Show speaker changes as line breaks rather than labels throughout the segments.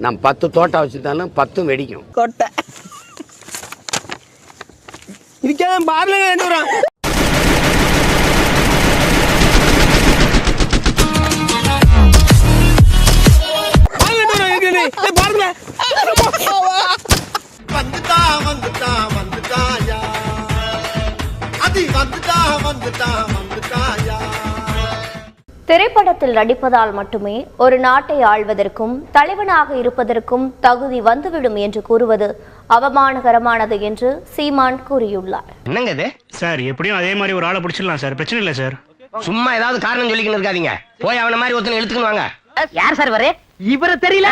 நான் 10 தோட்டம் வச்சுருந்தாலும் 10 வெடிக்கும்.
கொட்டை இதுக்கே பார்ல வேண்டுறான்.
திரைப்படத்தில் நடிப்பதால் மட்டுமே ஒரு நாட்டை ஆள்வதற்கும் தலைவனாக இருப்பதற்கும் தகுதி வந்துவிடும் என்று கூறுவது அவமானகரமானது என்று சீமான் கூறியுள்ளார்.
என்னங்க இது
சார்? எப்படியும் அதே மாதிரி ஒரு ஆளை பிடிச்சிடலாம் சார், பிரச்சனை இல்லை சார்.
சும்மா ஏதாவது காரணம் சொல்லிக்கணும் இருக்காதீங்க. போய் அவன மாதிரி ஒருத்தனை இழுத்துக்கணும் வாங்க.
யார் சார் இவரு? இவரு தெரியல.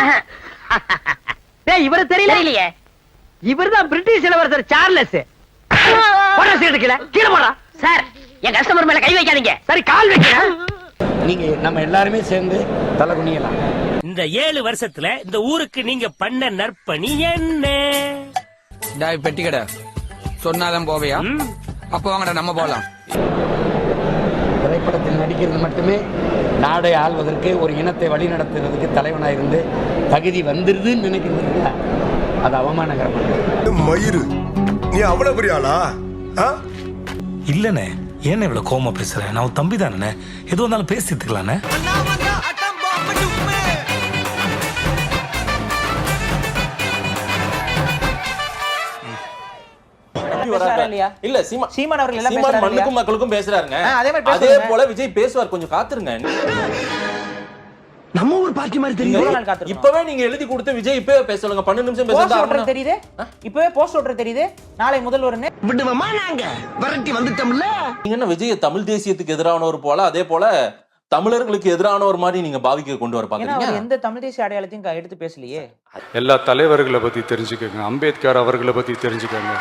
இவரு தெரியலையே. இவர்தான் பிரிட்டிஷ் இளவரசர் சார்லஸ். கீழே போடா சார். என் கஸ்டமர் மேல கை வைக்காதீங்க. சரி கால் வைக்கிறேன்.
நீங்க நம்ம எல்லாருமே சேர்ந்து தலை குனியலாம்.
இந்த 7 வருஷத்துல இந்த ஊருக்கு நீங்க பண்ண நற்பணி என்ன?
பெட்டி கடை சொன்னாதான் போவையா? அப்ப வாங்கடா நம்ம போலாம்.
திரைப்படத்தில் நடிக்கிறது மட்டுமே நாடை ஆள்வதற்கு, ஒரு இனத்தை வழி நடத்துறதுக்கு தலைவனாக இருந்து தகுதி வந்துருதுன்னு நினைக்கிறது அது அவமானகரமானது.
மயிறு நீ அவ்வளவு பெரிய ஆளா?
இல்லனே, ஏன் இவ்வளவு கோவமா பேசுறேன்? நான் தம்பி தானே, எது வந்தாலும் பேசிட்டுக்கலானே.
இல்ல சீமான் அவர்கள் எல்லாம் மண்ணுக்கும் மக்களுக்கும் பேசுறாருங்க. அதே போல விஜய் பேசுவார். கொஞ்சம் காத்துருங்க.
நம்ம ஒரு பார்ட்டி மாதிரி தெரியுது.
இப்பவே நீங்க எழுதி கொடுத்து விஜய் இப்பவே பேசலங்க. 12 நிமிஷம் பேசுறது
தெரியுது. இப்பவே போஸ்ட் ஓட்டர் தெரியுது. நாளை முதல்வர்னு
விடுவோமா? நாங்க விரட்டி வந்துட்டோம்ல.
நீங்க என்ன விஜய் தமிழ் தேசியத்துக்கு எதிரானவர் போல, அதே போல தமிழர்களுக்கு எதிரானவர் மாதிரி நீங்க பாவிக்க கொண்டு வர பாக்குறீங்க.
எந்த தமிழ் தேசிய அடையாளத்தையும் எடுத்து பேசலையே.
எல்லா தலைவர்களை பத்தி தெரிஞ்சுக்கோங்க. அம்பேத்கர் அவர்களை பத்தி தெரிஞ்சுக்கோங்க,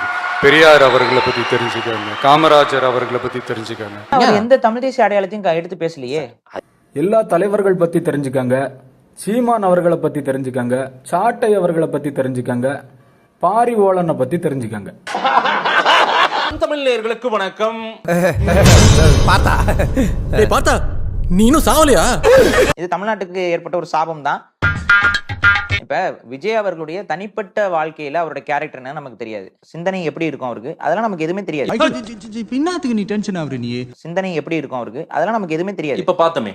பெரியார் அவர்களை பத்தி தெரிஞ்சுக்கோங்க, காமராஜர் அவர்களை பத்தி தெரிஞ்சுக்கோங்க.
எந்த தமிழ் தேசிய அடையாளத்தையும் எடுத்து பேசலையே.
எல்லா தலைவர்கள் பத்தி தெரிஞ்சுக்கங்க. சீமான் அவர்களை பத்தி தெரிஞ்சுக்கங்க, சாட்டை அவர்களை பத்தி தெரிஞ்சுக்கங்க, பாரிவோலனை பத்தி தெரிஞ்சுக்கங்க.
தமிழ் நேயர்களுக்கு வணக்கம்.
பார்த்தா நீனும் சாவலையா?
இது தமிழ்நாட்டுக்கு ஏற்பட்ட ஒரு சாபம் தான். இப்ப விஜய் அவர்களுடைய தனிப்பட்ட வாழ்க்கையில அவருடைய கேரக்டர் என்ன நமக்கு தெரியாது. சிந்தனை எப்படி இருக்கும் அவருக்கு, அதெல்லாம் நமக்கு எதுவுமே தெரியாது.
பின்னாத்துக்கு நீ டென்ஷன் ஆகுற. நீ
சிந்தனை எப்படி இருக்கும் அவருக்கு, அதெல்லாம் நமக்கு எதுவுமே தெரியாது.
இப்ப பார்த்தமே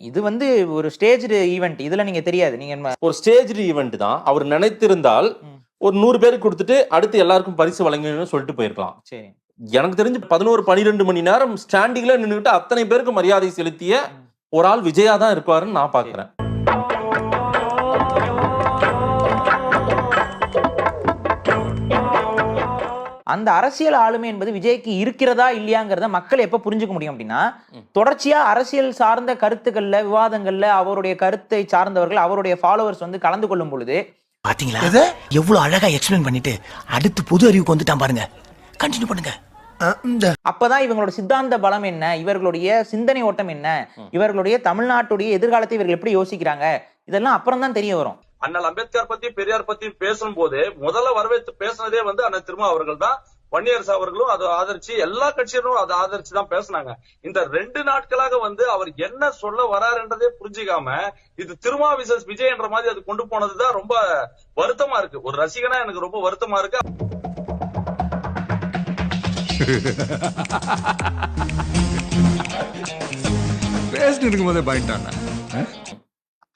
இது வந்து ஒரு ஸ்டேஜ்டு ஈவென்ட். இதுல நீங்க தெரியாது. நீங்க
ஒரு ஸ்டேஜ்டு ஈவென்ட் தான். அவர் நினைத்திருந்தால் ஒரு 100 பேருக்கு கொடுத்துட்டு அடுத்து எல்லாருக்கும் பரிசு வழங்கணும்னு சொல்லிட்டு போயிருக்கலாம்.
சரி,
எனக்கு தெரிஞ்சு 11-12 மணி நேரம் ஸ்டாண்டிங்ல நின்றுட்டு அத்தனை பேருக்கு மரியாதை செலுத்திய ஒரு ஆள் விஜயா தான் இருப்பாருன்னு நான் பாக்குறேன்.
அந்த அரசியல் ஆளுமை என்பது விஜய்க்கு இருக்கிறதா இல்லையாங்கிறத மக்கள் எப்ப புரிஞ்சுக்க முடியும் அப்படின்னா, தொடர்ச்சியா அரசியல் சார்ந்த கருத்துக்கள்ல, விவாதங்கள்ல அவருடைய கருத்தை சார்ந்தவர்கள், அவருடைய ஃபாலோவர்ஸ் வந்து கலந்து கொள்ளும் பொழுது.
பாத்தீங்களா எவ்வளவு அழகா எக்ஸ்பிளைன் பண்ணிட்டு அடுத்து பொது அறிவுக்கு வந்துட்டான் பாருங்க. கண்டினியூ பண்ணுங்க.
அப்பதான் இவங்களோட சித்தாந்த பலம் என்ன, இவர்களுடைய சிந்தனை ஓட்டம் என்ன, இவர்களுடைய தமிழ்நாட்டுடைய எதிர்காலத்தை இவர்கள் எப்படி யோசிக்கிறாங்க, இதெல்லாம் அப்புறம் தான் தெரிய வரும்.
அண்ணல் அம்பேத்கர் பத்தி பெரியார் பத்தி பேசும்போது முதல்ல வரவேற்று பேசினதே வந்து அண்ணன் திருமா அவர்கள் தான். வன்னியரசு அவர்களும் அதை ஆதரிச்சு, எல்லா கட்சியினரும் அதை ஆதரிச்சு தான் பேசினாங்க. இந்த 2 நாட்களாக வந்து அவர் என்ன சொல்ல வராருன்றதே புரிஞ்சுக்காம இது திருமா விசஸ் விஜய் என்ற மாதிரி அது கொண்டு போனதுதான் ரொம்ப வருத்தமா இருக்கு. ஒரு ரசிகனா எனக்கு ரொம்ப வருத்தமா இருக்கு.
பேசிட்டு இருக்கும்போதே பாயிண்டான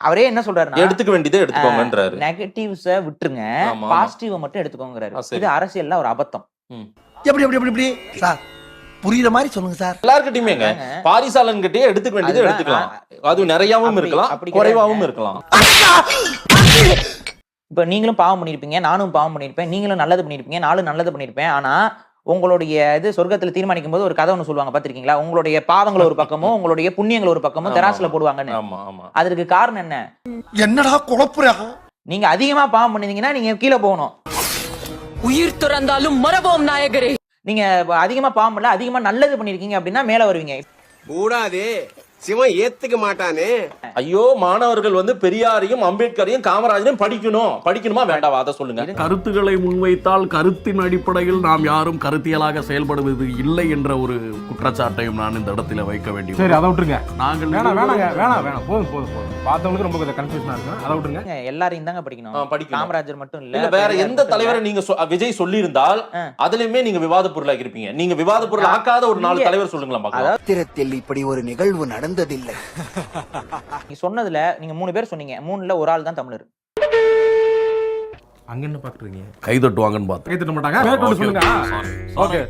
அவரே என்ன சொல்றாருன்னா,
எடுத்துக்க வேண்டியதை எடுத்துக்கோங்கன்றாரு.
நெகட்டிவ்ஸ விட்டுருங்க, பாசிட்டிவ மட்டும் எடுத்துக்கோங்கறாரு. இது அரசியல்ல ஒரு அபத்தம்.
எப்படி சார் புரியுற மாதிரி சொல்லுங்க சார்.
எல்லார்கிட்டயுமே பாரிசாலன் கிட்டே எடுத்துக்க வேண்டியதை எடுத்துக்கலாம். அது நிறையவும் இருக்கலாம், குறைவாகவும் இருக்கலாம்.
இப்ப நீங்களும் பாவம் பண்ணிருப்பீங்க, நானும் பாவம் பண்ணிருப்பேன், நீங்களும் நல்லது பண்ணிருப்பீங்க, நானும் நல்லது பண்ணிருப்பேன். ஆனா உங்களுடைய இது சொர்க்கத்துல தீர்மானிக்கும் போது ஒரு கதை ஒண்ணு சொல்லுவாங்க, பாத்திருக்கீங்களா? உங்களுடைய பாவங்கள் ஒரு பக்கமும் உங்களுடைய புண்ணியங்கள் ஒரு பக்கமும் தராசுல போடுவாங்கன்னு. அதுக்கு காரணம் என்ன?
என்னடா குழப்புறா?
நீங்க அதிகமா பாவம் பண்ணிருந்தீங்கன்னா நீங்க கீழே போகணும்.
உயிர் துறந்தாலும் மரபோம் நாயகரே.
நீங்க அதிகமா பாவம் பண்ணல, அதிகமா நல்லது பண்ணிருக்கீங்க அப்படின்னா மேல வருவீங்க.
கூடாது, சிவன் ஏத்துக்க மாட்டானே.
ஐயோ, மாணவர்கள் வந்து பெரியாரையும் அம்பேத்கரையும் காமராஜரையும் படிக்கணுமா வேண்டாவா? அதை சொல்லுங்க.
கருத்துக்களை முன்வைத்தால் கருத்தின் அடிப்படையில் நாம் யாரும் கருத்தியலாக செயல்படுவது இல்லை என்ற ஒரு குற்றச்சாட்டையும் நான் இந்த இடத்துல வைக்க வேண்டியது.
சரி, அதை விட்டுருங்க.
நாங்கள்
வேணாம் போதும். பார்த்தவங்களுக்கு ரொம்ப கொஞ்சம் கன்ஃபியூஷனா இருக்கு. அதை விட்டுருங்க.
எல்லாரையும் தாங்க படிக்கணும். காமராஜர் மட்டும்
இல்ல, வேற எந்த தலைவரை நீங்க விஜய் சொல்லி இருந்தால் அதுலயுமே நீங்க விவாத பொருளாக இருப்பீங்க. நீங்க விவாத பொருள் ஆக்காத ஒரு 4 தலைவர் சொல்லுங்களா பாக்கலாம்.
சரித்திரத்தில் இப்படி ஒரு நிகழ்வு நடந்ததில்லை.
நீ சொன்னதுல நீங்க 3 பேர் சொன்னீங்க, 3ல ஒரு ஆள் தான் தமிழர்.
அங்க என்ன பாக்குறீங்க? கை தட்டுவாங்கன்னு பார்த்தா கை தட்ட மாட்டாங்க. சொல்லுங்க. ஓகே,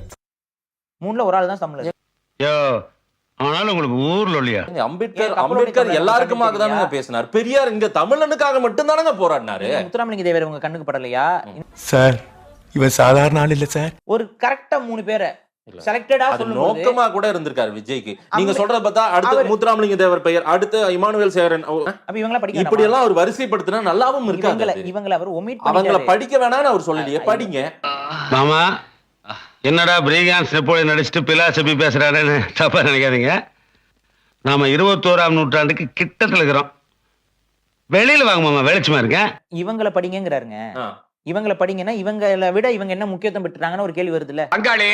3ல ஒரு ஆள் தான் தமிழர்.
ஆனாலும் உங்களுக்கு ஊர்ல இல்லையா?
அம்பேத்கர் எல்லாருக்குமாக தானங்க பேசினார். பெரியார் இங்க தமிழனுக்காக மட்டும் தானங்க போராடினாரு.
முத்துராமலிங்க தேவர் உங்க கண்ணுக்கு படலையா?
சார், இவன் சாதாரண ஆள் இல்ல சார்.
ஒரு கரெக்டா 3 பேரை செலக்டடா சொல்லும்போது
நோக்கமா கூட இருந்திருக்காரு விஜய்க்கு. நீங்க சொல்றத பார்த்தா அடுத்து முத்துராமலிங்க தேவர் பெயர், அடுத்து இமானுவேல் சேகரன்,
அப்ப இவங்கள படிக்க
இப்படி எல்லாம் அவர் வரிசைப்படுத்தினா நல்லாவும் இருக்காது.
இவங்கள அவர் ஒமிட்
அவங்கள படிக்க வேணாம்னு அவர் சொல்லலையே. படிங்க
மாமா. என்னடா பிரிகான்ஸ் நெப்போலியன் நடிச்சுட்டு பிலாசபி பேசுறாருன்னு தப்பா நினைக்காதீங்க. நாம 21ஆம் நூற்றாண்டுக்கு கிட்டத்துல இருக்கிறோம். வெளியில வாங்க மாமா, வெளிச்சமா இருக்கேன்.
இவங்கள படிங்கிறாருங்க. இவங்கள படிங்கன்னா இவங்கள விட இவங்க என்ன முக்கியத்துவம் பெற்றாங்கன்னு ஒரு கேள்வி வருதுல்ல.
பங்காளி,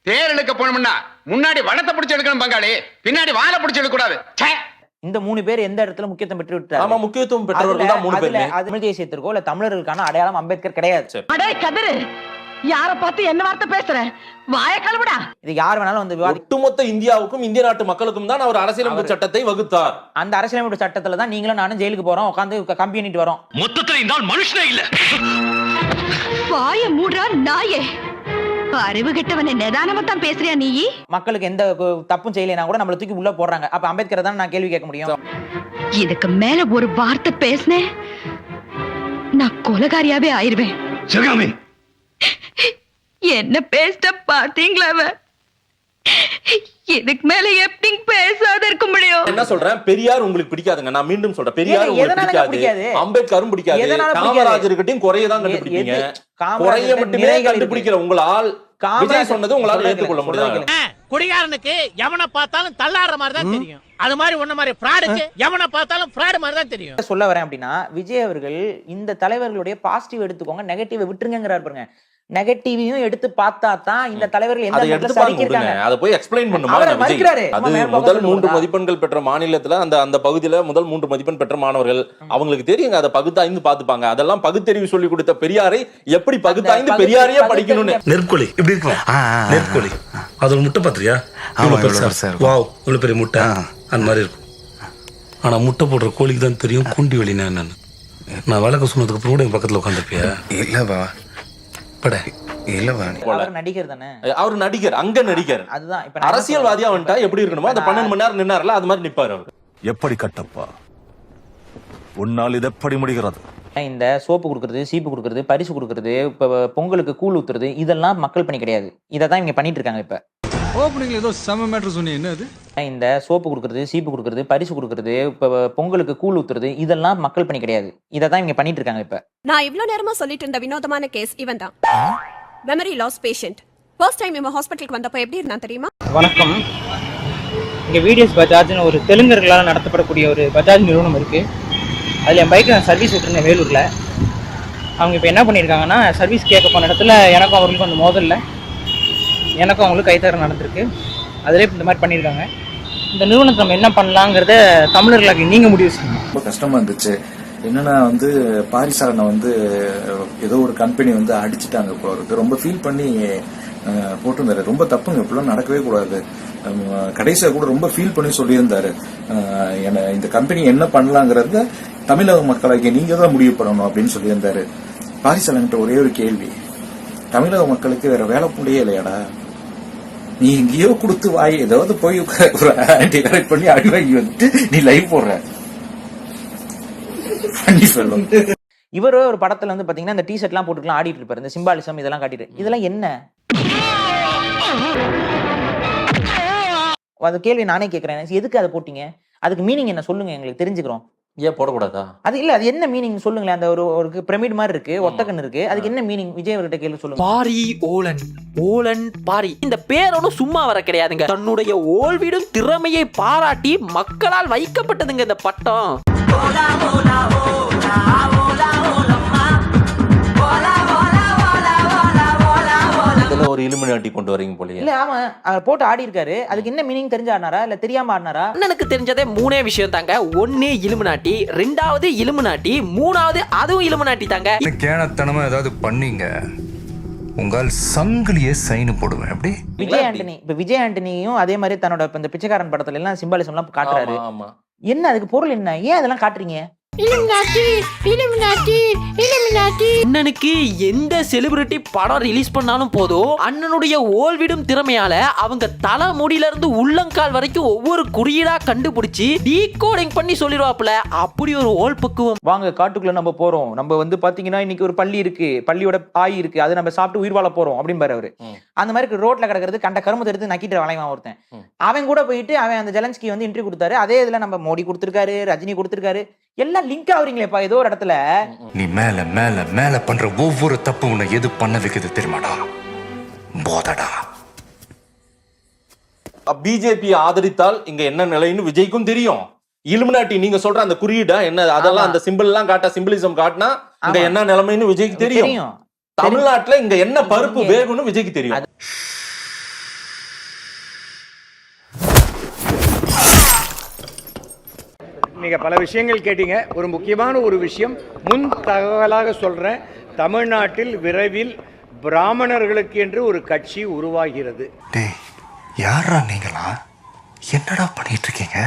தேர் எடுக்க போனோம்னா முன்னாடி வளத்தை பிடிச்சு எடுக்கணும் பங்காளி, பின்னாடி வாழை பிடிச்சு எடுக்க கூடாது.
இந்த 3 பேர் எந்த இடத்துல முக்கியத்துவம் பெற்று விட்டாரு?
ஆமா, முக்கியத்துவம் பெற்றவர்கள் தான் 3 பேர்.
தமிழ் தேசியத்திற்கோ இல்ல தமிழர்களுக்கான அடையாளம் அம்பேத்கர் கிடையாது.
அடே கதிரு, யார பார்த்து என்ன வார்த்தை பேசுற? வாய கழுவுடா.
இது யார் வேணாலும் வந்து
ஒட்டுமொத்த இந்தியாவுக்கும் இந்திய நாட்டு மக்களுக்கும் தான் அவர் அரசியலமைப்பு சட்டத்தை வகுத்தார்.
அந்த அரசியலமைப்பு சட்டத்துல தான் நீங்களும் நானும் ஜெயிலுக்கு போறோம், உட்கார்ந்து கம்பி பண்ணிட்டு வரோம்.
மொத்தத்துல இந்த ஆள் மனுஷனே இல்ல.
வாய மூடுறா நாயே. அறிவு கெட்டவனே, நிதானமா தான் பேசுறியா நீ?
மக்களுக்கு எந்த தப்பும் செய்யலைனா கூட நம்மள தூக்கி உள்ள போடுறாங்க. அப்ப அம்பேத்கர் தான் நான் கேள்வி கேட்க முடியும்.
இதுக்கு மேல ஒரு வார்த்தை பேசுனேன், நான் கொலைகாரியாவே ஆயிருவேன்.
சிவகாமி,
என்ன பேசிட்ட பாத்தீங்களா? இதுக்கு மேல எப்படி பேசாத இருக்க முடியும்?
என்ன சொல்றேன், பெரியார் உங்களுக்கு பிடிக்காதுங்க. நான் மீண்டும் சொல்றேன், பெரியார் உங்களுக்கு பிடிக்காது, அம்பேத்கரும் பிடிக்காது, காமராஜர்கிட்டையும் குறையதான் கண்டுபிடிப்பீங்க. குறைய மட்டுமே கண்டுபிடிக்கிற உங்களால் விஜய் சொன்னது உங்களால ஏற்றுக்கொள்ள முடியாது.
குடிகாரனுக்கு எவனை பார்த்தாலும் தள்ளாடுற மாதிரி தான் தெரியும். அது மாதிரி ஒன்ன மாதிரி ஃப்ராடுக்கு எவனை பார்த்தாலும் ஃப்ராடு மாதிரி தான் தெரியும்.
சொல்ல வரேன் அப்படின்னா, விஜய் அவர்கள் இந்த தலைவர்களுடைய பாசிட்டிவ் எடுத்துக்கோங்க, நெகட்டிவ் விட்டுருங்கிறார் பாருங்க. நெகட்டிவையும் எடுத்து பார்த்தா தான் இந்த தலைவர்கள் எந்த இடத்துல சரிக்கிறாங்க.
அத போய் எக்ஸ்பிளைன் பண்ணுமா விஜய்? அது முதல் 3 மதிப்பெண்கள் பெற்ற மாநிலத்துல அந்த பகுதியில முதல் 3 மதிப்பெண் பெற்ற மாணவர்கள் அவங்களுக்கு தெரியுங்க. அதை பகுத்தாய்ந்து பாத்துப்பாங்க. அதெல்லாம் பகுத்தறிவு சொல்லி கொடுத்த பெரியாரை எப்படி பகுத்தாய்ந்து பெரியாரையே படிக்கணும்னு.
நெற்கொலி இப்படி இருக்கும். நெற்கொலி அது ஒரு முட்டை பாத்திரியா? வாவ், இவ்வளவு பெரிய முட்டை அந்த மாதிரி இருக்கும். ஆனா முட்டை போடுற கோழிக்கு தான் தெரியும் குண்டி வெளினா என்னன்னு. நான் விளக்க சொன்னதுக்கு அப்புறம் கூட என் பக்கத்துல உட்காந்துருப்பியா? இல்லவா
அவர் நடிகர் தானே.
அவர் நடிகர், அங்க நடிகர்.
அதுதான் இப்ப
அரசியல்வாதியா வந்துட்டா எப்படி இருக்கணுமோ அந்த 12 மணி நேரம் நின்னார்ல அது மாதிரி நிப்பாரு அவர்.
எப்படி கட்டப்பா உன்னால் இது எப்படி முடிகிறது?
இந்த சோப்பு கொடுக்கறது, சீப்பு கொடுக்கறது, பரிசு கொடுக்கறது, இப்ப பொங்கலுக்கு கூழ் ஊத்துறது, இதெல்லாம் மக்கள் பணி கிடையாது. இதை தான் இவங்க பண்ணிட்டு இருக்காங்க. இப்ப
ஓப்பனிங்ல ஏதோ செம மேட்டர் சொன்னீங்க, என்ன அது?
இந்த சோப்பு கொடுக்கறது, சீப்பு கொடுக்கறது, பரிசு கொடுக்கறது, இப்ப பொங்கலுக்கு கூழ் ஊத்துறது, இதெல்லாம் மக்கள் பணி கிடையாது. இதை தான் இவங்க பண்ணிட்டு இருக்காங்க. இப்ப
நான் இவ்ளோ நேரமா சொல்லிட்டு இருந்த வினோதமான கேஸ் இவன் தான். Memory loss patient. First time இவன் ஹாஸ்பிட்டலுக்கு வந்தப்ப எப்படி இருந்தான் தெரியுமா?
வணக்கம். இங்க விடிஎஸ் பஜாஜ்னு ஒரு தெலுங்கர்களால் நடத்தப்படக்கூடிய ஒரு பஜாஜ் நிறுவனம் இருக்கு. அதில் என் பைக்கை நான் சர்வீஸ் விட்டுருந்தேன் வேலூரில். அவங்க இப்போ என்ன பண்ணியிருக்காங்கன்னா, சர்வீஸ் கேட்க போன இடத்துல எனக்கும் அவர்களுக்கும் அந்த மோதலில் எனக்கும் அவங்களுக்கு கைத்தகராறு நடந்திருக்கு. அதிலே இந்த மாதிரி பண்ணியிருக்காங்க. இந்த நிறுவனத்தை நம்ம என்ன பண்ணலாங்கிறத தமிழர்களாக நீங்கள் முடிவு செய்யணும்.
ரொம்ப கஷ்டமாக இருந்துச்சு. என்னன்னா பாரிசாலனை ஏதோ ஒரு கம்பெனி அடிச்சுட்டாங்க. இப்போ அவருக்கு ரொம்ப ஃபீல் பண்ணி போட்டிருந்தாரு. ரொம்ப தப்புங்க, இப்பெல்லாம் நடக்கவே கூடாது. கடைசியா கூட ரொம்ப ஃபீல் பண்ணி சொல்லியிருந்தாரு, இந்த கம்பெனி என்ன பண்ணலாங்கிறத தமிழக மக்களாகிய நீங்க தான் முடிவு பண்ணணும் அப்படின்னு சொல்லியிருந்தாரு. பாரிசாலன்கிட்ட ஒரே ஒரு கேள்வி, தமிழக மக்களுக்கு வேற வேலை புள்ளையே இல்லையாடா? நீ எங்கேயோ கொடுத்து வாய் ஏதாவது போய் ஒரு ஆன்டி கரெக்ட் பண்ணி அடி வாங்கி வந்துட்டு நீ லைவ் போடுற.
இவரு ஒரு படத்துல பாத்தீங்கன்னா இந்த டி-ஷர்ட் எல்லாம் போட்டுக்கலாம் ஆடிட்டு இருப்பாரு. இந்த சிம்பாலிசம் இதெல்லாம் காட்டிட்டு, இதெல்லாம் என்ன? அது கேள்வி நானே கேட்கிறேன். எதுக்கு அதை போட்டீங்க? அதுக்கு மீனிங் என்ன சொல்லுங்க, எங்களுக்கு தெரிஞ்சுக்கிறோம்.
ஏன் போடக்கூடாதா?
அது இல்ல, அது என்ன மீனிங் சொல்லுங்களேன். அந்த ஒரு பிரமிட் மாதிரி இருக்கு, ஒத்தக்கன் இருக்கு, அதுக்கு என்ன மீனிங்? விஜய் அவர்கிட்ட கேள்வி சொல்லுங்க.
பாரி ஓலன், ஓலன் பாரி. இந்த பேர் ஒன்றும் சும்மா வர கிடையாதுங்க. தன்னுடைய ஓல்விடும் திறமையை பாராட்டி மக்களால் வைக்கப்பட்டதுங்க இந்த பட்டம்.
ஒரு இலுமினாட்டி கொண்டு வரீங்க போலயே.
இல்ல, ஆமா, போட்டு ஆடி இருக்காரு. அதுக்கு என்ன மீனிங் தெரிஞ்சு ஆடினாரா இல்ல தெரியாம ஆடினாரா?
அண்ணனுக்கு தெரிஞ்சதே 3 விஷயம் தாங்க. 1 இலுமினாட்டி, 2வது இலுமினாட்டி, 3வது அதுவும் இலுமினாட்டி தாங்க.
கேனத்தனமா ஏதாவது பண்ணீங்க உங்கள் சங்கிலியே சைன் போடுவேன். அப்படி
விஜய் ஆண்டனி, இப்ப விஜய் ஆண்டனியும் அதே மாதிரி தன்னோட இந்த பிச்சைக்காரன் படத்துல எல்லாம் சிம்பாலிசம் எல்லாம் காட்டுறாரு. என்ன அதுக்கு பொருள் என்ன? ஏன் அதெல்லாம் காட்டுறீங்க?
அண்ணனுக்கு எந்த செலிபிரிட்டி படம் ரிலீஸ் பண்ணாலும் போதும், அண்ணனுடைய ஓல்விடும் திறமையால அவங்க தலை முடியில இருந்து உள்ளங்கால் வரைக்கும் ஒவ்வொரு குறியீடா கண்டுபிடிச்சு டீகோடிங் பண்ணி சொல்லிடுவாப்ல. அப்படி ஒரு ஓல் பக்குவம்.
வாங்க காட்டுக்குள்ள நம்ம போறோம். நம்ம வந்து பாத்தீங்கன்னா இன்னைக்கு ஒரு பள்ளி இருக்கு, பள்ளியோட ஆய் இருக்கு, அதை நம்ம சாப்பிட்டு உயிர் வாழ போறோம் அப்படின்னு அவரு. அந்த மாதிரி ரோட்ல கிடக்கிறது கண்ட கருமத்தை எடுத்து நக்கிட்டு வளைவான் ஒருத்தன். அவன் கூட போயிட்டு அவன் அந்த ஜெலன்ஸ்கி வந்து இன்டர்வியூ கொடுத்தாரு. அதே இதுல நம்ம மோடி கொடுத்திருக்காரு, ரஜினி கொடுத்திருக்காரு. எல்லாம் லிங்க் ஆகுறீங்களேப்பா ஏதோ ஒரு இடத்துல.
நீ மேல மேல மேல பண்ற ஒவ்வொரு தப்பு உன்னை எது பண்ண வைக்குது தெரியுமாடா? போதடா.
பிஜேபி ஆதரித்தால் இங்க என்ன நிலைன்னு விஜய்க்கும் தெரியும். இலுமினாட்டி நீங்க சொல்ற அந்த குறியீடா என்ன, அதெல்லாம் அந்த சிம்பிள் எல்லாம் காட்ட, சிம்பிளிசம் காட்டினா இங்க என்ன நிலைமைன்னு விஜய்க்கு தெரியும். தமிழ்நாட்டுல இங்க என்ன பருப்பு வேகும்னு விஜய்க்கு தெரியும்.
நீங்க பல விஷயங்கள் கேட்டீங்க. ஒரு முக்கியமான ஒரு விஷயம் முன் தகவலாக சொல்றேன். தமிழ்நாட்டில் விரைவில் பிராமணர்களுக்கு என்று ஒரு கட்சி உருவாகிறது.
யாரா நீங்களா? என்னடா பண்ணிட்டு இருக்கீங்க?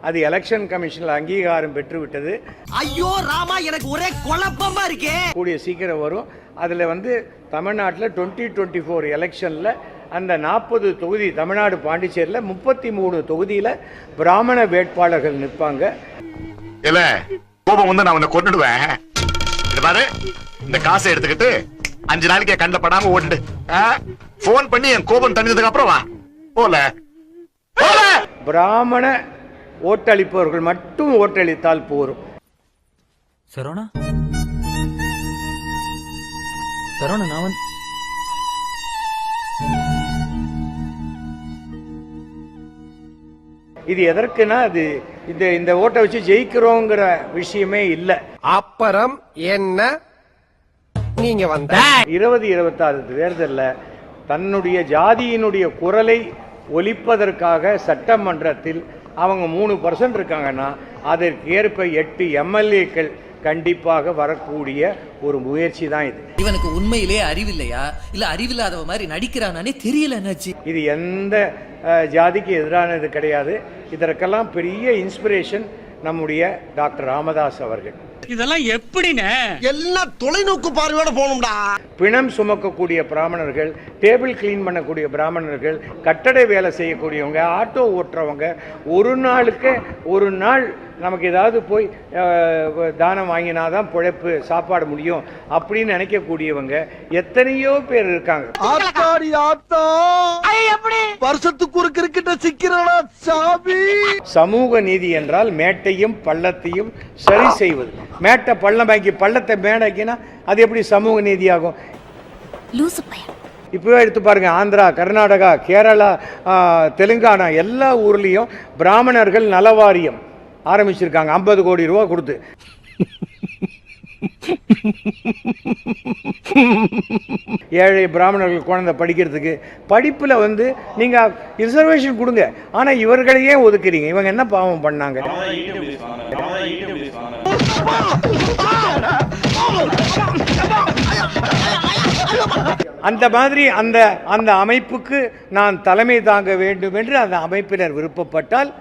அது எலெக்ஷன் கமிஷன்ல அங்கீகாரம் பெற்று விட்டது.
ஐயோ ராமா, எனக்கு ஒரே குழப்பமா இருக்கே.
கூடிய சீக்கிரம் வரும். அதுல வந்து தமிழ்நாட்டில் 2024 எலெக்ஷன்ல அந்த 40 தொகுதி, தமிழ்நாடு பாண்டிச்சேரியில் 33 தொகுதியில பிராமண வேட்பாளர்கள் நிற்பாங்க.
இல்ல கோபம் வந்து நான் உன்னை கொன்னுடுவேன். இது பாரு, இந்த காசை எடுத்துக்கிட்டு 5 நாளைக்கு கண்ட படாம ஓட்டுடு. போன் பண்ணி என் கோபம் தணிந்ததுக்கு அப்புறம் வா. போல
பிராமண ஓட்டளிப்பவர்கள் மட்டும் ஓட்டளித்தால் போரும்.
சரவணா, சரவணா, நான் வந்து
இது எதற்குனா, அது இந்த ஓட்டை வச்சு ஜெயிக்கிறோங்கிற விஷயமே இல்ல.
அப்புறம் என்ன நீங்க வந்த
2026 தேர்தல்ல தன்னுடைய ஜாதியினுடைய குரலை ஒலிப்பதற்காக சட்டமன்றத்தில் அவங்க 3% இருக்காங்கன்னா அதற்கு ஏற்ப 8 எம்எல்ஏக்கள் கண்டிப்பாக வரக்கூடிய ஒரு முயற்சி தான் இது.
இவனுக்கு உண்மையிலே அறிவில்லையா இல்ல அறிவில்லாதவ மாதிரி நடிக்கிறானே தெரியல.
இது எந்த ஜாதிக்கு எதிரானது கிடையாது. இதற்கெல்லாம் பெரிய இன்ஸ்பிரேஷன் நம்முடைய டாக்டர் ராமதாஸ் அவர்கள்.
இதெல்லாம் எப்படின்னு
எல்லாம் தொலைநோக்கு பார்வையோட போகணும்டா.
பிணம் சுமக்கக்கூடிய பிராமணர்கள், டேபிள் கிளீன் பண்ணக்கூடிய பிராமணர்கள், கட்டட வேலை செய்யக்கூடியவங்க, ஆட்டோ ஓட்டுறவங்க, ஒரு நாளுக்கு ஒரு நாள் நமக்கு ஏதாவது போய் தானம் வாங்கினாதான் பிழைப்பு சாப்பாடு முடியும் அப்படின்னு நினைக்கக்கூடியவங்க எத்தனையோ பேர் இருக்காங்க.
வருஷத்துக்கு ஒரு கிரிக்கெட்ட சிக்கிறடா சாமி.
சமூக நீதி என்றால் மேட்டையும் பள்ளத்தையும் சரி செய்வது. மேட்டை பள்ளமாக்கி பள்ளத்தை மேடாக்கினா அது எப்படி சமூக நீதி ஆகும்? இப்பவே எடுத்து பாருங்க, ஆந்திரா, கர்நாடகா, கேரளா, தெலுங்கானா எல்லா ஊர்லயும் பிராமணர்கள் நலவாரியம் ஆரம்பிச்சிருக்காங்க 50 கோடி ரூபா கொடுத்து. ஏழை பிராமணர்கள் குழந்தை படிக்கிறதுக்கு, படிப்புல வந்து நீங்க ரிசர்வேஷன் கொடுங்க, ஆனா இவர்களையே ஒதுக்குறீங்க. இவங்க என்ன பாவம் பண்ணாங்க? அந்த மாதிரி அந்த அமைப்புக்கு நான் தலைமை தாங்க வேண்டும் என்று அந்த அமைப்பினர் விருப்பப்பட்டால்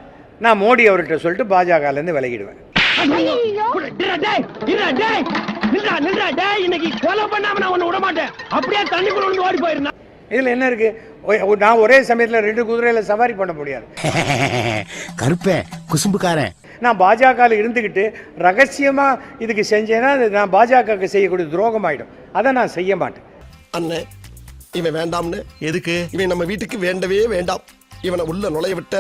நான் மோடி அவர்கிட்ட சொல்லிட்டு பாஜகலேருந்து விலகிடுவேன். இதுல என்ன இருக்கு? நான் ஒரே சமயத்துல 2 குதிரையில சவாரி பண்ண முடியாது.
கருப்பேன் குசும்புக்காரன்.
நான் பாஜக இருந்துகிட்டு ரகசியமா இதுக்கு செஞ்சேன்னா நான் பாஜக செய்யக்கூடிய துரோகம் ஆயிடும். அதை நான் செய்ய மாட்டேன்.
அண்ணே, இவன் வேண்டாம்னு. எதுக்கு? இவன் நம்ம வீட்டுக்கு வேண்டவே வேண்டாம். இவனை உள்ள நுழைய விட்ட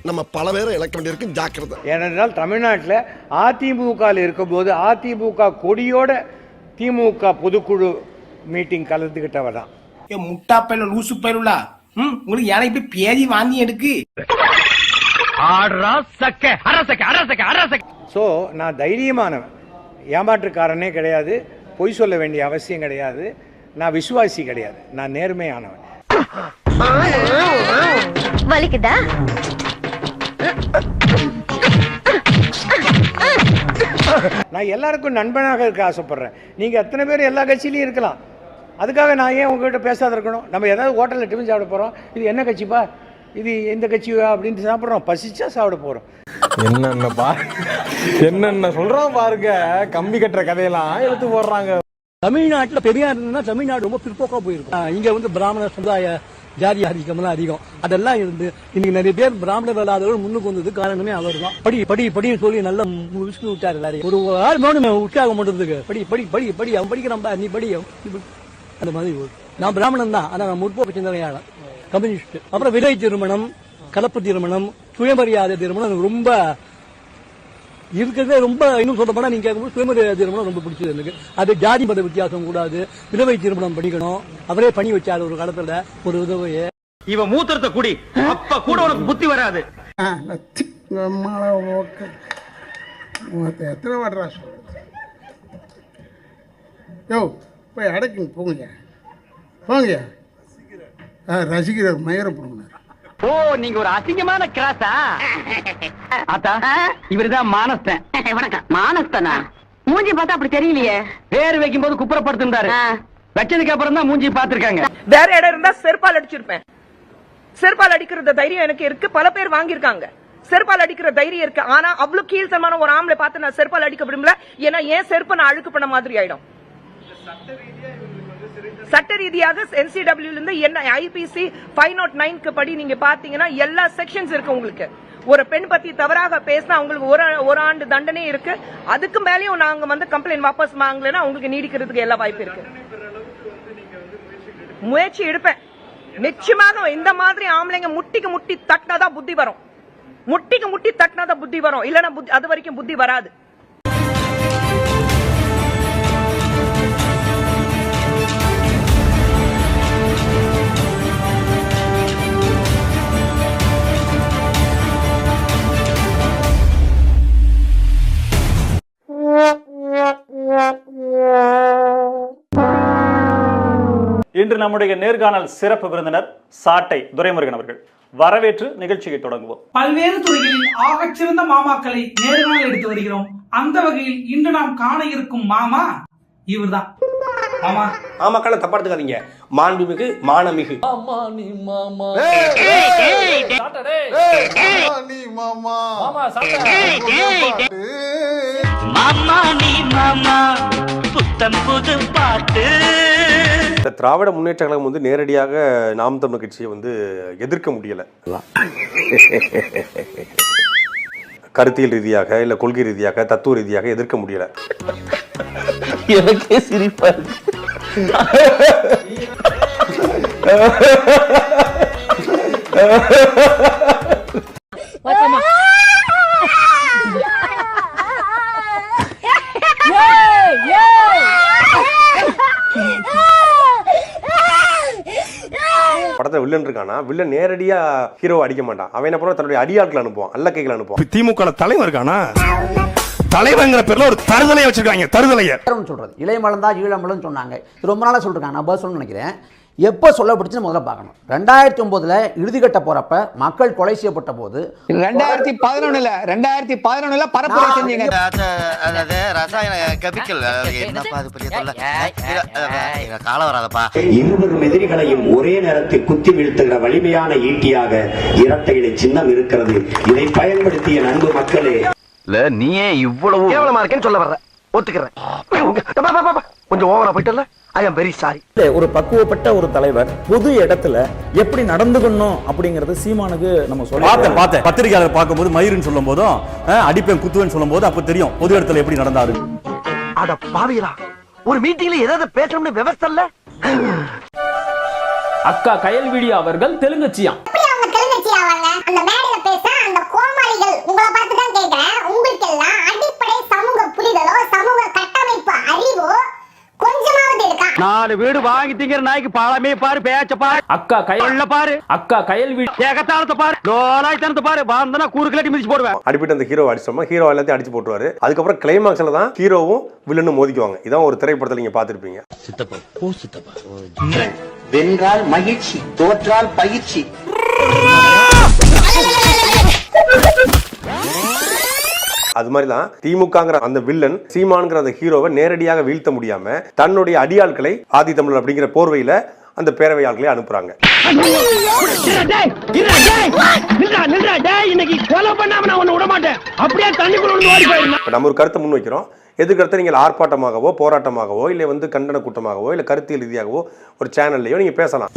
நம்ம பல பேரை இழக்க வேண்டியிருக்கு, ஜாக்கிரதை.
ஏனென்றால் தமிழ்நாட்டில் அதிமுகவில் இருக்கும்போது அதிமுக கொடியோட திமுக பொதுக்குழு மீட்டிங் கலந்துக்கிட்டவர் தான்.
முட்டா பையல லூசு பையலுலா உங்களுக்கு யானை இப்படி பேதி வாந்தி எடுக்கு.
ஸோ நான் தைரியமானவன், ஏமாற்றுக்காரனே கிடையாது, பொய் சொல்ல வேண்டிய அவசியம் கிடையாது, நான் விசுவாசி கிடையாது, நான் நேர்மையானவன்.
வலிக்குதா?
நான் எல்லாருக்கும் நண்பனாக இருக்க ஆசைப்படுறேன். நீங்க எத்தனை பேர் எல்லா கட்சியிலையும் இருக்கலாம், அதுக்காக நான் ஏன் உங்ககிட்ட பேசாத இருக்கணும்? நம்ம ஏதாவது ஹோட்டலில் டிஃபன் சாப்பிட போறோம், இது என்ன கட்சிப்பா, இது எந்த கட்சியா அப்படின்ட்டு சாப்பிட்றோம், பசிச்சா சாப்பிட போறோம்.
என்னென்ன சொல்றோம் பாருங்க, கம்பி கட்டுற கதையெல்லாம் எடுத்து போடுறாங்க.
தமிழ்நாட்டுல பெரியார் இருந்தா தமிழ்நாடு ரொம்ப பிற்போக்கா போயிருக்கும். இங்க வந்து பிராமண சமுதாய ஜாதி ஆதிக்கம்லாம் அதிகம், அதெல்லாம் இருந்து இன்னைக்கு நிறைய பேர் பிராமணர் இல்லாதவர்கள் முன்னுக்கு வந்தது காரணமே அவர் தான். படி படி படின்னு சொல்லி நல்லா விஷ்ணு விட்டாரு எல்லாரையும். ஒரு ஆள் மேலும் உற்சாகம் பண்றதுக்கு படி படி படி படி அவன் படிக்கிறான், நீ படி, அந்த மாதிரி. நான் பிராமணன் தான், ஆனா நான் முற்போக்கு சிந்தனையாளர், கம்யூனிஸ்ட். அப்புறம் விதை திருமணம், கலப்பு திருமணம், சுயமரியாதை திருமணம் எனக்கு ரொம்ப இருக்கிறதே ரொம்ப. இன்னும் சொல்ல போனா நீங்க கேட்கும்போது சுயமரியாதை திருமணம் ரொம்ப பிடிச்சது எனக்கு. அது ஜாதி மத வித்தியாசம் கூடாது, விதவை திருமணம் பண்ணிக்கணும். அவரே பண்ணி வச்சாரு ஒரு காலத்துல ஒரு விதவையை. இவன் மூத்திரத்தை குடி, அப்ப கூட உனக்கு புத்தி வராது.
எத்தனை வாட்டரா யோ போய் அடைக்குங்க, போங்க போங்க. ரசிக்கிற மயிரம் போங்க.
ஓ, நீங்க ஒரு அசிங்கமான கிராஸா? ஆத்தா, இவருதான் மானஸ்தன்.
வணக்கம். மானஸ்தனா? மூஞ்சி பார்த்தா அப்படி தெரியலையே.
பேர் வைக்கும் போது குப்புறப்படுத்திருந்தாரு, வச்சதுக்கு அப்புறம் தான் மூஞ்சி பாத்துருக்காங்க.
வேற இடம் இருந்தா செருப்பால் அடிச்சிருப்பேன். செருப்பால் அடிக்கிற தைரியம் எனக்கு இருக்கு, பல பேர் வாங்கியிருக்காங்க. செருப்பால் அடிக்கிற தைரியம் இருக்கு, ஆனா அவ்வளவு கீழ்த்தனமான ஒரு ஆம்பளை பார்த்து நான் செருப்பால் அடிக்க விரும்பல. ஏன்னா ஏன் செருப்பை நான் அழுக்கு பண்ண மாதிரி ஆயிடும். சட்ட ரீதியாக NCW இருந்து என்ன IPC 509 படி நீங்க பாத்தீங்கன்னா எல்லா செக்ஷன்ஸ் இருக்கு உங்களுக்கு. ஒரு பெண் பத்தி தவறாக பேசினா உங்களுக்கு ஒரு ஆண்டு தண்டனை இருக்கு. அதுக்கு மேலேயும் நாங்க வந்து கம்ப்ளைண்ட் வாபஸ் வாங்கலைன்னா உங்களுக்கு நீடிக்கிறதுக்கு எல்லா வாய்ப்பு இருக்கு. முயற்சி எடுப்பேன் நிச்சயமாக. இந்த மாதிரி ஆம்பளைங்க முட்டிக்கு முட்டி தட்டினாதான் புத்தி வரும், முட்டிக்கு முட்டி தட்டினாதான் புத்தி வரும், இல்லன்னா அது வரைக்கும் புத்தி வராது.
இன்று நம்முடைய நேர்காணல் சிறப்பு விருந்தினர் சாட்டை துரைமுருகன் அவர்கள். வரவேற்று நிகழ்ச்சியை தொடங்குவோம்.
பல்வேறு துறைகளில் ஆகச்சிறந்த மாமாக்களை நேர்காணல் எடுத்து வருகிறோம். அந்த வகையில் இன்று நாம் காண இருக்கும் மாமா இவர்தான். மாமா
மாமாக்களை தப்பா எடுத்துக்காதீங்க, மாண்புமிகு மானமிகு.
திராவிட முன்னேற்ற கழகம் வந்து நேரடியாக நாம் தமிழர் கட்சியை வந்து எதிர்க்க முடியல, கருத்தியல் ரீதியாக இல்ல கொள்கை ரீதியாக தத்துவ ரீதியாக எதிர்க்க முடியல.
எனக்கே சிரிப்பா இருக்கு.
படத்தை வில்லன் இருக்கானா, வில்லன் நேரடியா ஹீரோ அடிக்க மாட்டான், அவன் என்ன பண்ணுவான், தன்னுடைய அடியாட்களை அனுப்புவான், அல்லக்கைகளை அனுப்புவான்.
திமுக தலைவர் இருக்கானா, தலைவங்கிற பேர்ல ஒரு தருதலையை வச்சிருக்காங்க. தருதலையை
சொல்றது இளையமலந்தா ஈழமலன்னு சொன்னாங்க, ரொம்ப நாளா சொல்லிருக்காங்க. நான் சொல்லணும்னு நினைக்கிறேன். எப்போ சொல்லப்பட்டுச்சுன்னு முதல்ல பார்க்கணும். 2009 இறுதிக்கட்ட போறப்ப மக்கள் கொலை செய்யப்பட்ட போது
2011 2011 பரப்புரை செஞ்சீங்க.
ரசாயன கெமிக்கல் என்னப்பா அது பெரிய தொல்லை, கால வராதப்பா.
இருவரும் எதிரிகளையும் ஒரே நேரத்தில் குத்தி வீழ்த்துகிற வலிமையான ஈட்டியாக இரட்டை இலை சின்னம் இருக்கிறது. இதை பயன்படுத்திய நண்பு மக்களே.
இல்ல நீயே இவ்வளவு கேவலமா இருக்கேன்னு சொல்ல வர்ற, ஒத்துக்கிறேன். கொஞ்சம் ஓவரா போயிட்டல, ஐ அம் வெரி சாரி.
ஒரு பக்குவப்பட்ட ஒரு தலைவர் பொது இடத்துல எப்படி நடந்துக்கணும் அப்படிங்கறது சீமானுக்கு நம்ம
பார்த்தேன். பத்திரிகையாளர் பார்க்கும்போது மயிருன்னு சொல்லும் போதும் அடிப்பேன் குத்துவேன்னு சொல்லும் போது அப்ப தெரியும் பொது இடத்துல எப்படி நடந்தாரு.
அட பாவிகளா, ஒரு மீட்டிங்ல ஏதாவது பேசணும்னு விவசாய இல்ல.
அக்கா கயல்விழி அவர்கள் தெலுங்கச்சியா,
அந்த மேடையில பேச அந்த
கேக்குறேன், உங்களுக்கு எல்லாம் அடிப்படை சமூக புரிதலோ சமூக கட்டமைப்பு அறிவோ கொஞ்சமாவது இருக்கா?
4 வீடு வாங்கி திங்கிற நாய்க்கு பாலமே பாரு, பேச்ச பாரு,
அக்கா கையல்ல பாரு, அக்கா கையல் வீடு
ஏகத்தாளத்தை பாரு, லோலாய்த்தனத்தை பாரு, வாந்தனா கூறு கிளட்டி மிதிச்சு போடுவேன்.
அடிப்பட்டு அந்த ஹீரோ அடிச்சோமா, ஹீரோ எல்லாத்தையும் அடிச்சு போட்டுருவாரு. அதுக்கப்புறம் கிளைமாக்ஸ்ல தான் ஹீரோவும் வில்லனும் மோதிக்குவாங்க. இதான் ஒரு திரைப்படத்துல நீங்க பாத்திருப்பீங்க.
சித்தப்பா போ சித்தப்பா. வென்றால் மகிழ்ச்சி, தோற்றால் பயிற்சி.
அது மாதிரி தான் திமுகங்கிற அந்த வில்லன் சீமான்ங்கிற அந்த ஹீரோவை நேரடியாக வீழ்த்த முடியாம தன்னுடைய அடியாட்களை ஆதித்தமிழர் அப்படிங்கிற போர்வையில அந்த பேரவை ஆட்களை அனுப்புறாங்க. நம்ம ஒரு கருத்தை முன் வைக்கிறோம். எதிர்கருத்தை நீங்கள் ஆர்ப்பாட்டமாகவோ போராட்டமாகவோ இல்லை வந்து கண்டன கூட்டமாகவோ இல்லை கருத்தியல் ரீதியாகவோ ஒரு சேனல்லையோ நீங்க பேசலாம்.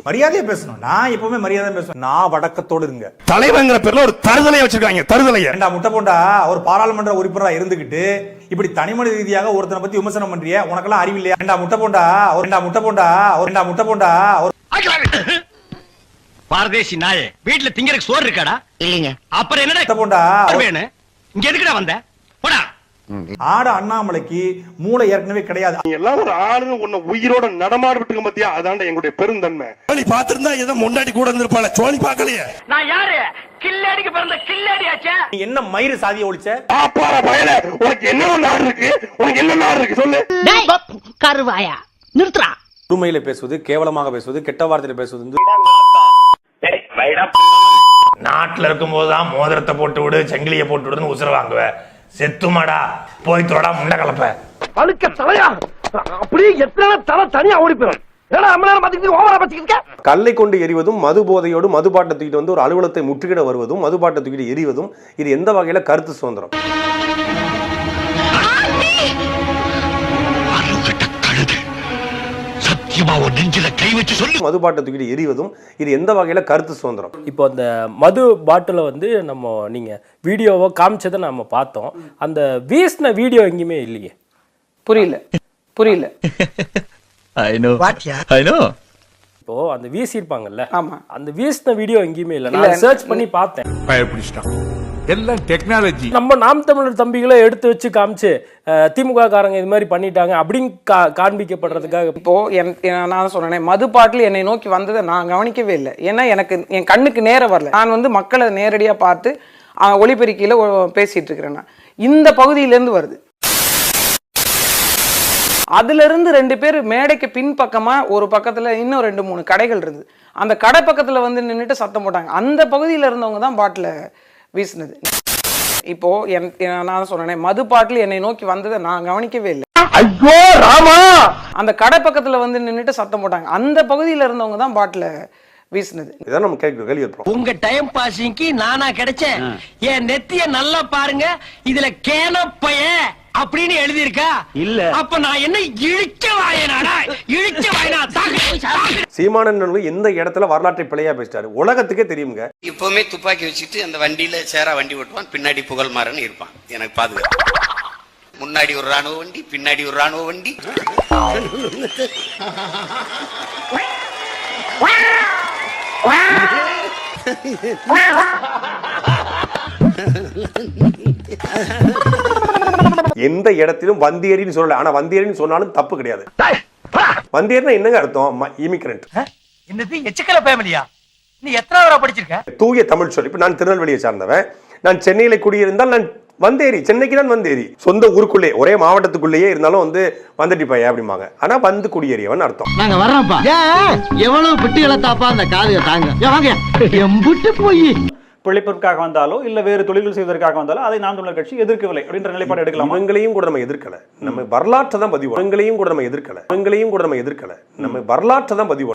மரியாதையா பேசணும். நான் எப்பவுமே மரியாதை பேசுவேன். நான் வடக்கத்தோடு இருங்க.
தலைவங்கிற பேர்ல ஒரு தருதலையை வச்சிருக்காங்க. தருதலையை
ஏண்டா முட்டை போண்டா ஒரு பாராளுமன்ற உறுப்பினரா இருந்துகிட்டு இப்படி தனிமனித ரீதியாக ஒருத்தனை பத்தி விமர்சனம் பண்றிய, உனக்கெல்லாம் அறிவில்லையா? ஏண்டா முட்டை போண்டா
பாரதேசி நாயே, வீட்டுல திங்கறதுக்கு சோறு இருக்காடா? இல்லீங்க. அப்புறம் என்னடா
முட்டை போண்டா
வேணும்? இங்க எதுக்குடா வந்த? போடா.
ஆட அண்ணாமலைக்கு மூளை ஏற்கனவே கிடையாது.
எல்லாம் ஒரு ஆளுங்க உன்னை உயிரோட நடமாடுட்டு பத்தியா, அதாண்ட எங்களுடைய பெருந்தன்மை. சோனி பாத்திருந்தா ஏதோ முன்னாடி கூட இருந்திருப்பாள, சோனி பாக்கலையே.
நான் யாரு? கில்லாடிக்கு பிறந்த கில்லாடியாச்சே.
நீ என்ன மயிறு சாதியை ஒழிச்ச?
பாப்பார பயல, உனக்கு என்ன நாடு இருக்கு? உனக்கு என்ன நாடு இருக்கு சொல்லு.
கருவாயா நிறுத்துறா.
உண்மையில பேசுவது, கேவலமாக பேசுவது, கெட்ட வார்த்தையில பேசுவது
நாட்டுல இருக்கும் போதுதான் மோதிரத்தை போட்டு விடு, சங்கிலியை போட்டு விடுன்னு உசுர வாங்குவ. செத்துமாடா போய் தோடா முண்டை கலப்ப.
அழுக்க தலையா அப்படியே எத்தனை தலை தனியா ஓடி போயிடும்.
கல்லை கொண்டு எரிவதும் மது போதையோடு மதுபாட்டை தூக்கிட்டு வந்து ஒரு அலுவலகத்தை முற்றுகிட வருவதும் மதுபாட்டை தூக்கிட்டு எரிவதும் இது எந்த வகையில கருத்து சுதந்திரம்? மதுபாட்டை தூக்கிட்டு எரிவதும் இது எந்த வகையில கருத்து சுதந்திரம்?
இப்போ அந்த மது பாட்டில வந்து நம்ம நீங்க வீடியோவோ காமிச்சதை நம்ம பார்த்தோம். அந்த வீசின வீடியோ எங்கேயுமே இல்லையே.
புரியல.
இப்போ அந்த வீசி இருப்பாங்கல்ல,
ஆமா,
அந்த வீசின வீடியோ எங்கேயுமே இல்ல. நான் சர்ச் பண்ணி பார்த்தேன்.
எல்லாம் டெக்னாலஜி.
நம்ம நாம் தமிழர் தம்பிகளை எடுத்து வச்சு காமிச்சு திமுக காரங்க இது மாதிரி பண்ணிட்டாங்க அப்படின்னு காண்பிக்கப்படுறதுக்காக.
இப்போ நான் சொன்னேன், மது பாட்டில் என்னை நோக்கி வந்ததை நான் கவனிக்கவே இல்லை. ஏன்னா எனக்கு என் கண்ணுக்கு நேரம் வரல. நான் வந்து மக்களை நேரடியா பார்த்து ஒளிபெருக்கியில பேசிட்டு இருக்கிறேன். இந்த பகுதியிலேருந்து வருது. அதுல இருந்து 2 பேர் மேடைக்கு பின்பக்கமா ஒரு பக்கத்துல இன்னும் 2-3 கடைகள் இருந்தது. அந்த கடை பக்கத்துல வந்து நின்றுட்டு சத்தம் போட்டாங்க. அந்த பகுதியில இருந்தவங்க தான் பாட்டில வீசினது. இப்போ நான் சொன்னேன், மது பாட்டில் என்னை நோக்கி வந்ததை நான் கவனிக்கவே இல்லை.
ஐயோ ராமா,
அந்த கடை பக்கத்துல வந்து நின்றுட்டு சத்தம் போட்டாங்க. அந்த பகுதியில இருந்தவங்க தான் பாட்டில வீசினது.
இதான் நம்ம கேள்வி வைப்போம்.
உங்க டைம் பாசிங்க்கு நானா கிடைச்சேன். என் நெத்திய நல்லா பாருங்க, இதுல கேனப்பைய அப்படின்னு எழுதி இருக்கா? இல்ல. அப்ப நான் என்ன இழிச்ச வாயனாடா? இழிச்ச வாயனா?
சீமானன் எந்த இடத்துல வரலாற்றை பிழையா பேசிட்டாரு உலகத்துக்கே தெரியுங்க.
இப்பவுமே துப்பாக்கி வச்சுட்டு அந்த வண்டியில சேரா வண்டி ஓட்டுவான், பின்னாடி புகழ்மாறன் இருப்பான். எனக்கு பாதுகாப்பு. முன்னாடி ஒரு ராணுவ வண்டி, பின்னாடி ஒரு ராணுவ வண்டி.
எந்த இடத்திலும் வந்தியரின்னு சொல்லல. ஆனா வந்தியரின்னு சொன்னாலும் தப்பு கிடையாது. வந்தியர்னா என்னங்க அர்த்தம்? இமிகிரண்ட்.
என்னது எச்சக்கல ஃபேமிலியா? நீ எத்தனை படிச்சிருக்க?
தூய தமிழ் சொல். இப்ப நான் திருநெல்வேலியை சார்ந்தவன். நான் சென்னையில குடியிருந்தால் நான் வந்தேரி, சென்னைக்கு தான் வந்தேரி. சொந்த ஊருக்குள்ளே ஒரே மாவட்டத்துக்குள்ளேயே இருந்தாலும் வந்து வந்துட்டு பைய அப்படிம்பாங்க. ஆனா வந்து குடியேறியவன் அர்த்தம்.
நாங்க வர்றோம்ப்பா. எவ்வளவு பிட்டுகளை தாப்பா அந்த காதுக தாங்க. வாங்க எம்புட்டு போய்
பிழைப்பிற்காக வந்தாலோ இல்ல வேறு தொழில்கள் செய்வதற்காக வந்தாலோ அதை நாம் தமிழர் கட்சி எதிர்க்கவில்லை அப்படின்ற நிலைப்பாடு எடுக்கலாம்.
இவங்களையும் கூட நம்ம எதிர்க்கல. நம்ம வரலாற்றை தான் பதிவு. இவங்களையும் கூட நம்ம எதிர்க்கல. நம்ம வரலாற்றை தான் பதிவு.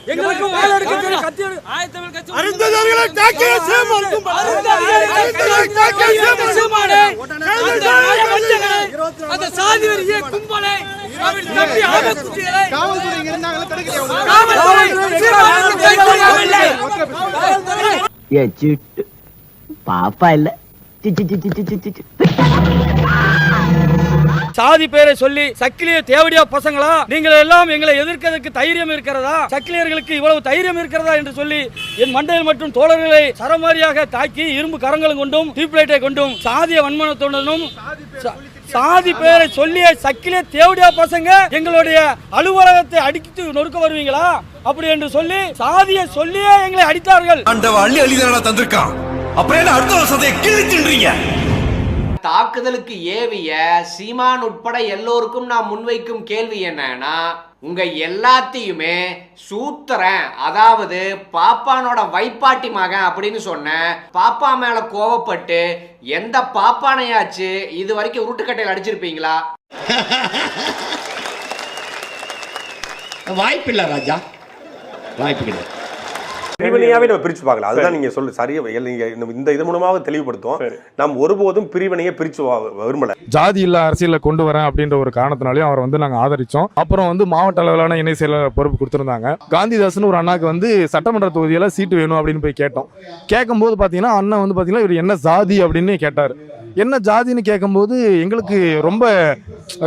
பாப்பா இல்ல.
சாதி பேரை சொல்லி சக்கிலிய தேவடியா பசங்களா நீங்கள் எல்லாம் எங்களை எதிர்க்கிறதுக்கு தைரியம் இருக்கிறதா, சக்கிலியர்களுக்கு இவ்வளவு தைரியம் இருக்கிறதா என்று சொல்லி என் மண்டையில் மற்றும் தோழர்களை சரமாரியாக தாக்கி இரும்பு கரங்களும் கொண்டும் டியூப்லைட்டை கொண்டும் சாதிய வன்மனத்துடனும் சாதி பேரை சொல்லிய சக்கிலிய தேவடியா பசங்க எங்களுடைய அலுவலகத்தை அடித்து நொறுக்க வருவீங்களா அப்படி என்று சொல்லி சாதியை சொல்லியே எங்களை அடித்தார்கள்.
அள்ளி அள்ளிதான தந்திருக்கான், அப்புறம் அடுத்த வருஷத்தை கிள்ளி தின்றீங்க.
தாக்குதலுக்கு ஏவிய சீமான் உட்பட எல்லோருக்கும் நான் முன்வைக்கும் கேள்வி என்னன்னா, உங்க எல்லாத்தையுமே சூத்திரன், அதாவது பாப்பானோட வைப்பாட்டி மகன் அப்படின்னு சொன்ன பாப்பா மேல கோவப்பட்டு எந்த பாப்பானையாச்சு இது வரைக்கும் உருட்டுக்கட்டையில் அடிச்சிருப்பீங்களா?
வாய்ப்பில்லை ராஜா, வாய்ப்பு கிடையாது.
பிரிவினையாவே நம்ம பிரிச்சு பார்க்கலாம். அதுதான் நீங்க சொல்லு சரியா. இந்த இது மூலமாக தெளிவுபடுத்தும். நாம் ஒருபோதும் பிரிவினையை பிரிச்சு விரும்பல.
ஜாதி இல்ல அரசியல கொண்டு வரேன் அப்படின்ற ஒரு காரணத்தினாலையும் அவரை வந்து நாங்க ஆதரிச்சோம். அப்புறம் வந்து மாவட்ட அளவிலான இணை செயலர் பொறுப்பு கொடுத்திருந்தாங்க. காந்திதாசன் ஒரு அண்ணாக்கு வந்து சட்டமன்ற தொகுதியில சீட்டு வேணும் அப்படின்னு போய் கேட்டோம். கேட்கும்போது பாத்தீங்கன்னா அண்ணன் வந்து பாத்தீங்கன்னா இவர் என்ன ஜாதி அப்படின்னு கேட்டாரு. என்ன ஜாதின்னு கேட்கும்போது எங்களுக்கு ரொம்ப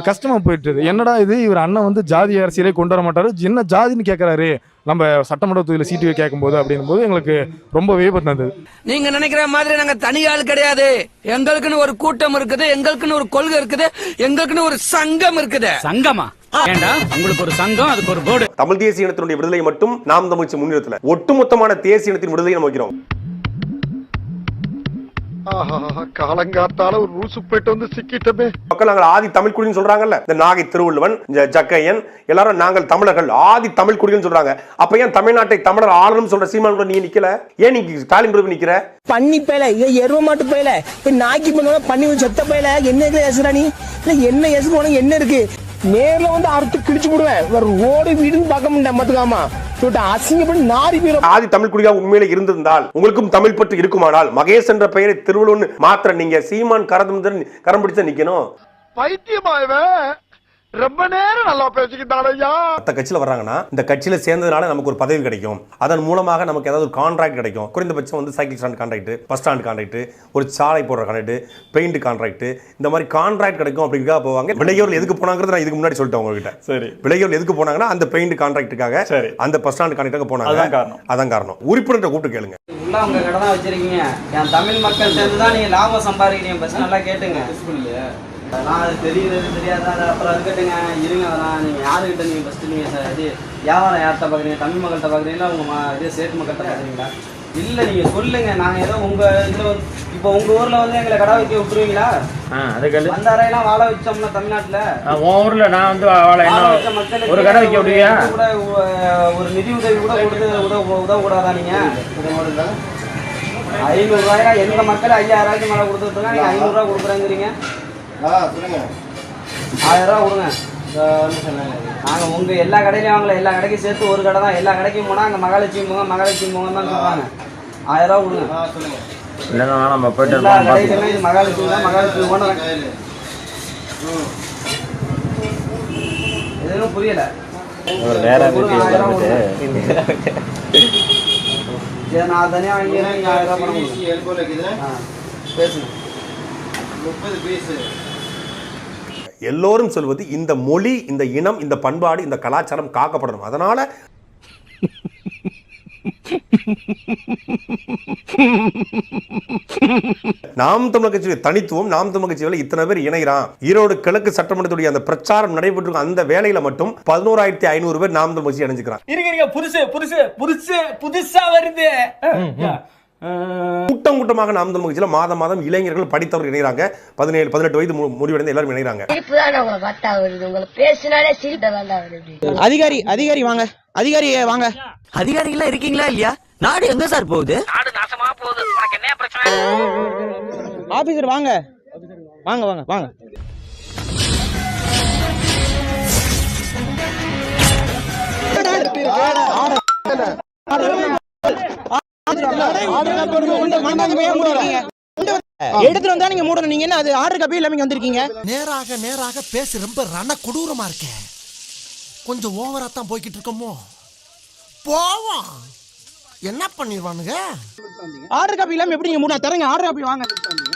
கஷ்டமா போயிட்டு, என்னடா இது இவர் அண்ணன் வந்து ஜாதி அரசியலே கொண்டு வர மாட்டாரு, என்ன ஜாதின்னு கேட்கறாரு நம்ம சட்டமன்ற தொகுதியில் சீட்டு கேட்கும்போது அப்படின்னும் போது எங்களுக்கு ரொம்ப வியப்பட்டு இருந்தது.
நீங்க நினைக்கிற மாதிரி நாங்க தனி ஆள் கிடையாது. எங்களுக்குன்னு ஒரு கூட்டம் இருக்குது, எங்களுக்குன்னு ஒரு கொள்கை இருக்குது, எங்களுக்குன்னு ஒரு சங்கம் இருக்குது.
சங்கமா? உங்களுக்கு ஒரு சங்கம், அதுக்கு ஒரு போர்டு.
தமிழ் தேசிய இனத்தினுடைய விடுதலை மட்டும் நாம் தமிழ் முன்னிறுத்தல, ஒட்டுமொத்தமான தேசிய இனத்தின் விடுதலை நம்ம வைக்கிறோம்.
காலங்காத்தால ஒரு ரூசு போயிட்டு வந்து சிக்கிட்டமே.
மக்கள் நாங்கள் ஆதி தமிழ் குடின்னு சொல்றாங்கல்ல, இந்த நாகை திருவள்ளுவன், ஜக்கையன் எல்லாரும் நாங்கள் தமிழர்கள் ஆதி தமிழ் குடின்னு சொல்றாங்க. அப்ப ஏன் தமிழ்நாட்டை தமிழர் ஆளணும் சொல்ற சீமான் கூட நீ நிக்கல? ஏன் நீ ஸ்டாலின் கூட நிக்கிற?
பண்ணி பேல எருவ மாட்டு பேல நாக்கி பண்ண பண்ணி செத்த பேல என்ன எசுறா நீ? என்ன எசுக்கு என்ன இருக்கு? நேர்ல வந்து அறுத்து கிழிச்சு விடுவேன். ரோடு வீடுன்னு பார்க்க முடியாது. மத்துக்காமா அசிங்கப்பட்டு நாரி போயிடும்.
ஆதி தமிழ் குடியா உண்மையில இருந்திருந்தால் உங்களுக்கும் தமிழ் பற்று இருக்குமானால் மகேஷ் என்ற பெயரை திருவள்ளுவர் மாத்திர நீங்க சீமான் கரம் பிடிச்ச நிக்கணும்.
பைத்தியமாயவன் ரொம்ப நேரம் நல்லா பேசிக்கிட்டாலையா.
மற்ற கட்சியில வர்றாங்கன்னா இந்த கட்சியில சேர்ந்ததுனால நமக்கு ஒரு பதவி கிடைக்கும், அதன் மூலமாக நமக்கு ஏதாவது ஒரு கான்ட்ராக்ட் கிடைக்கும். குறைந்தபட்சம் வந்து cycle stand contract, bus stand contract, ஒரு சாலை போடுற கான்ட்ராக்ட், பெயிண்ட் கான்ட்ராக்ட், இந்த மாதிரி கான்ட்ராக்ட் கிடைக்கும் அப்படிங்கிறதா போவாங்க. விளையோர் எதுக்கு போனாங்கிறது நான் இதுக்கு முன்னாடி சொல்லிட்டேன் உங்ககிட்ட. சரி, விளையோர் எதுக்கு போனாங்கன்னா அந்த பெயிண்ட் கான்ட்ராக்டுக்காக, அந்த பஸ் ஸ்டாண்ட் கான்ட்ராக்டுக்காக போனாங்க. அதான் காரணம். உறுப்பினரை கூப்பிட்டு கேளுங்க.
உங்க கடை தான் வச்சிருக்கீங்க, என் தமிழ் மக்கள் சேர்ந்து தான் நீங்க லாபம் சம்பாதிக்கிறீங்க. பஸ் நல்லா கேட்டுங்க. அதெல்லாம் அது தெரியுது தெரியாதா, அப்புறம் இருக்கட்டுங்க, இருங்க. அதெல்லாம் நீங்கள் யாருக்கிட்ட நீங்கள் ஃபஸ்ட்டு நீங்கள் இது வியாபாரம் யார்கிட்ட பார்க்குறீங்க? தமிழ் மக்கள்கிட்ட பார்க்குறீங்களா, உங்கள் இதே சேட்டு மக்கள்கிட்ட பார்க்குறீங்களா? இல்லை நீங்கள் சொல்லுங்கள். நாங்கள் ஏதோ உங்கள் இதில் இப்போ உங்கள் ஊரில் வந்து எங்களை கடை வைக்க விட்டுருவீங்களா? அதுக்கு அந்த அறையெல்லாம் வாழ வச்சோம்னா தமிழ்நாட்டில் உன் ஊரில் நான் வந்து வாழ வச்ச மக்களுக்கு ஒரு கடை வைக்க விடுவியா? கூட ஒரு நிதி உதவி கூட கொடுத்து உதவக்கூடாதா? நீங்கள் 500 ரூபாயா? எங்கள் மக்கள் 5000 ரூபாய்க்கு மேலே கொடுத்துருக்காங்க, நீங்கள் 500 ரூபா கொடுக்குறேங்கிறீங்க. 1000 ரூபா கொடுங்க. நாங்கள் உங்கள் எல்லா கடையிலையும் வாங்கல, எல்லா கடைக்கும் சேர்த்து ஒரு கடை தான். எல்லா கடைக்கும் போனால் அங்கே மகாலட்சுமி போங்க தான் சொல்லுவாங்க. 1000 ரூபா கொடுங்க. எல்லா கடைக்குமே இது மகாலட்சுமி தான், மகாலட்சுமி போன எதுவும் புரியல. நான் தனியாக வாங்கிக்கிறேன், நீங்கள் 1000 ரூபா பணம் பேசுங்க.
எல்லோரும் சொல்வது இந்த மொழி, இந்த இனம், இந்த பண்பாடு, இந்த கலாச்சாரம் காக்கப்படணும். அதனால நாம் தமிழர் கட்சி தனித்துவம், நாம் தமிழர் கட்சியில் இத்தனை பேர் இணைகிறான். ஈரோடு கிழக்கு சட்டமன்றத்துடைய அந்த பிரச்சாரம் நடைபெற்று அந்த வேலையில மட்டும் 11,500 பேர் நாம் தமிழர் கட்சி இணைஞ்சுக்கிறான்.
புதுசா வருது.
கூட்டம் கூட்டமாக நாம் தமிழ் கட்சியில மாதம் மாதம் இளைஞர்கள் படித்தவர்கள் இணைகிறாங்க. 17, 18 வயது முடிவடைந்த எல்லாரும் இணைகிறாங்க.
அதிகாரி வாங்க, அதிகாரி வாங்க.
அதிகாரிகளா இருக்கீங்களா இல்லையா? நாடு எங்க சார் போகுது?
நாடு நாசமா போகுது. உனக்கு என்ன பிரச்சனை? ஆபீசர் வாங்க வாங்க வாங்க வாங்க. எடுத்துட்டு வந்தா நீங்க மூடணும். நீங்க என்ன அது ஆர்டர் காப்பி இல்லாம வந்திருக்கீங்க?
நேராக பேச ரொம்ப ரண கொடூரமா இருக்க. கொஞ்சம் ஓவரா தான் போய்கிட்டு இருக்கோமோ. போவோம். என்ன பண்ணிடுவானுங்க?
ஆர்டர் காப்பி இல்லாம எப்படி நீங்க மூடா தரங்க? ஆர்டர் காப்பி வாங்க.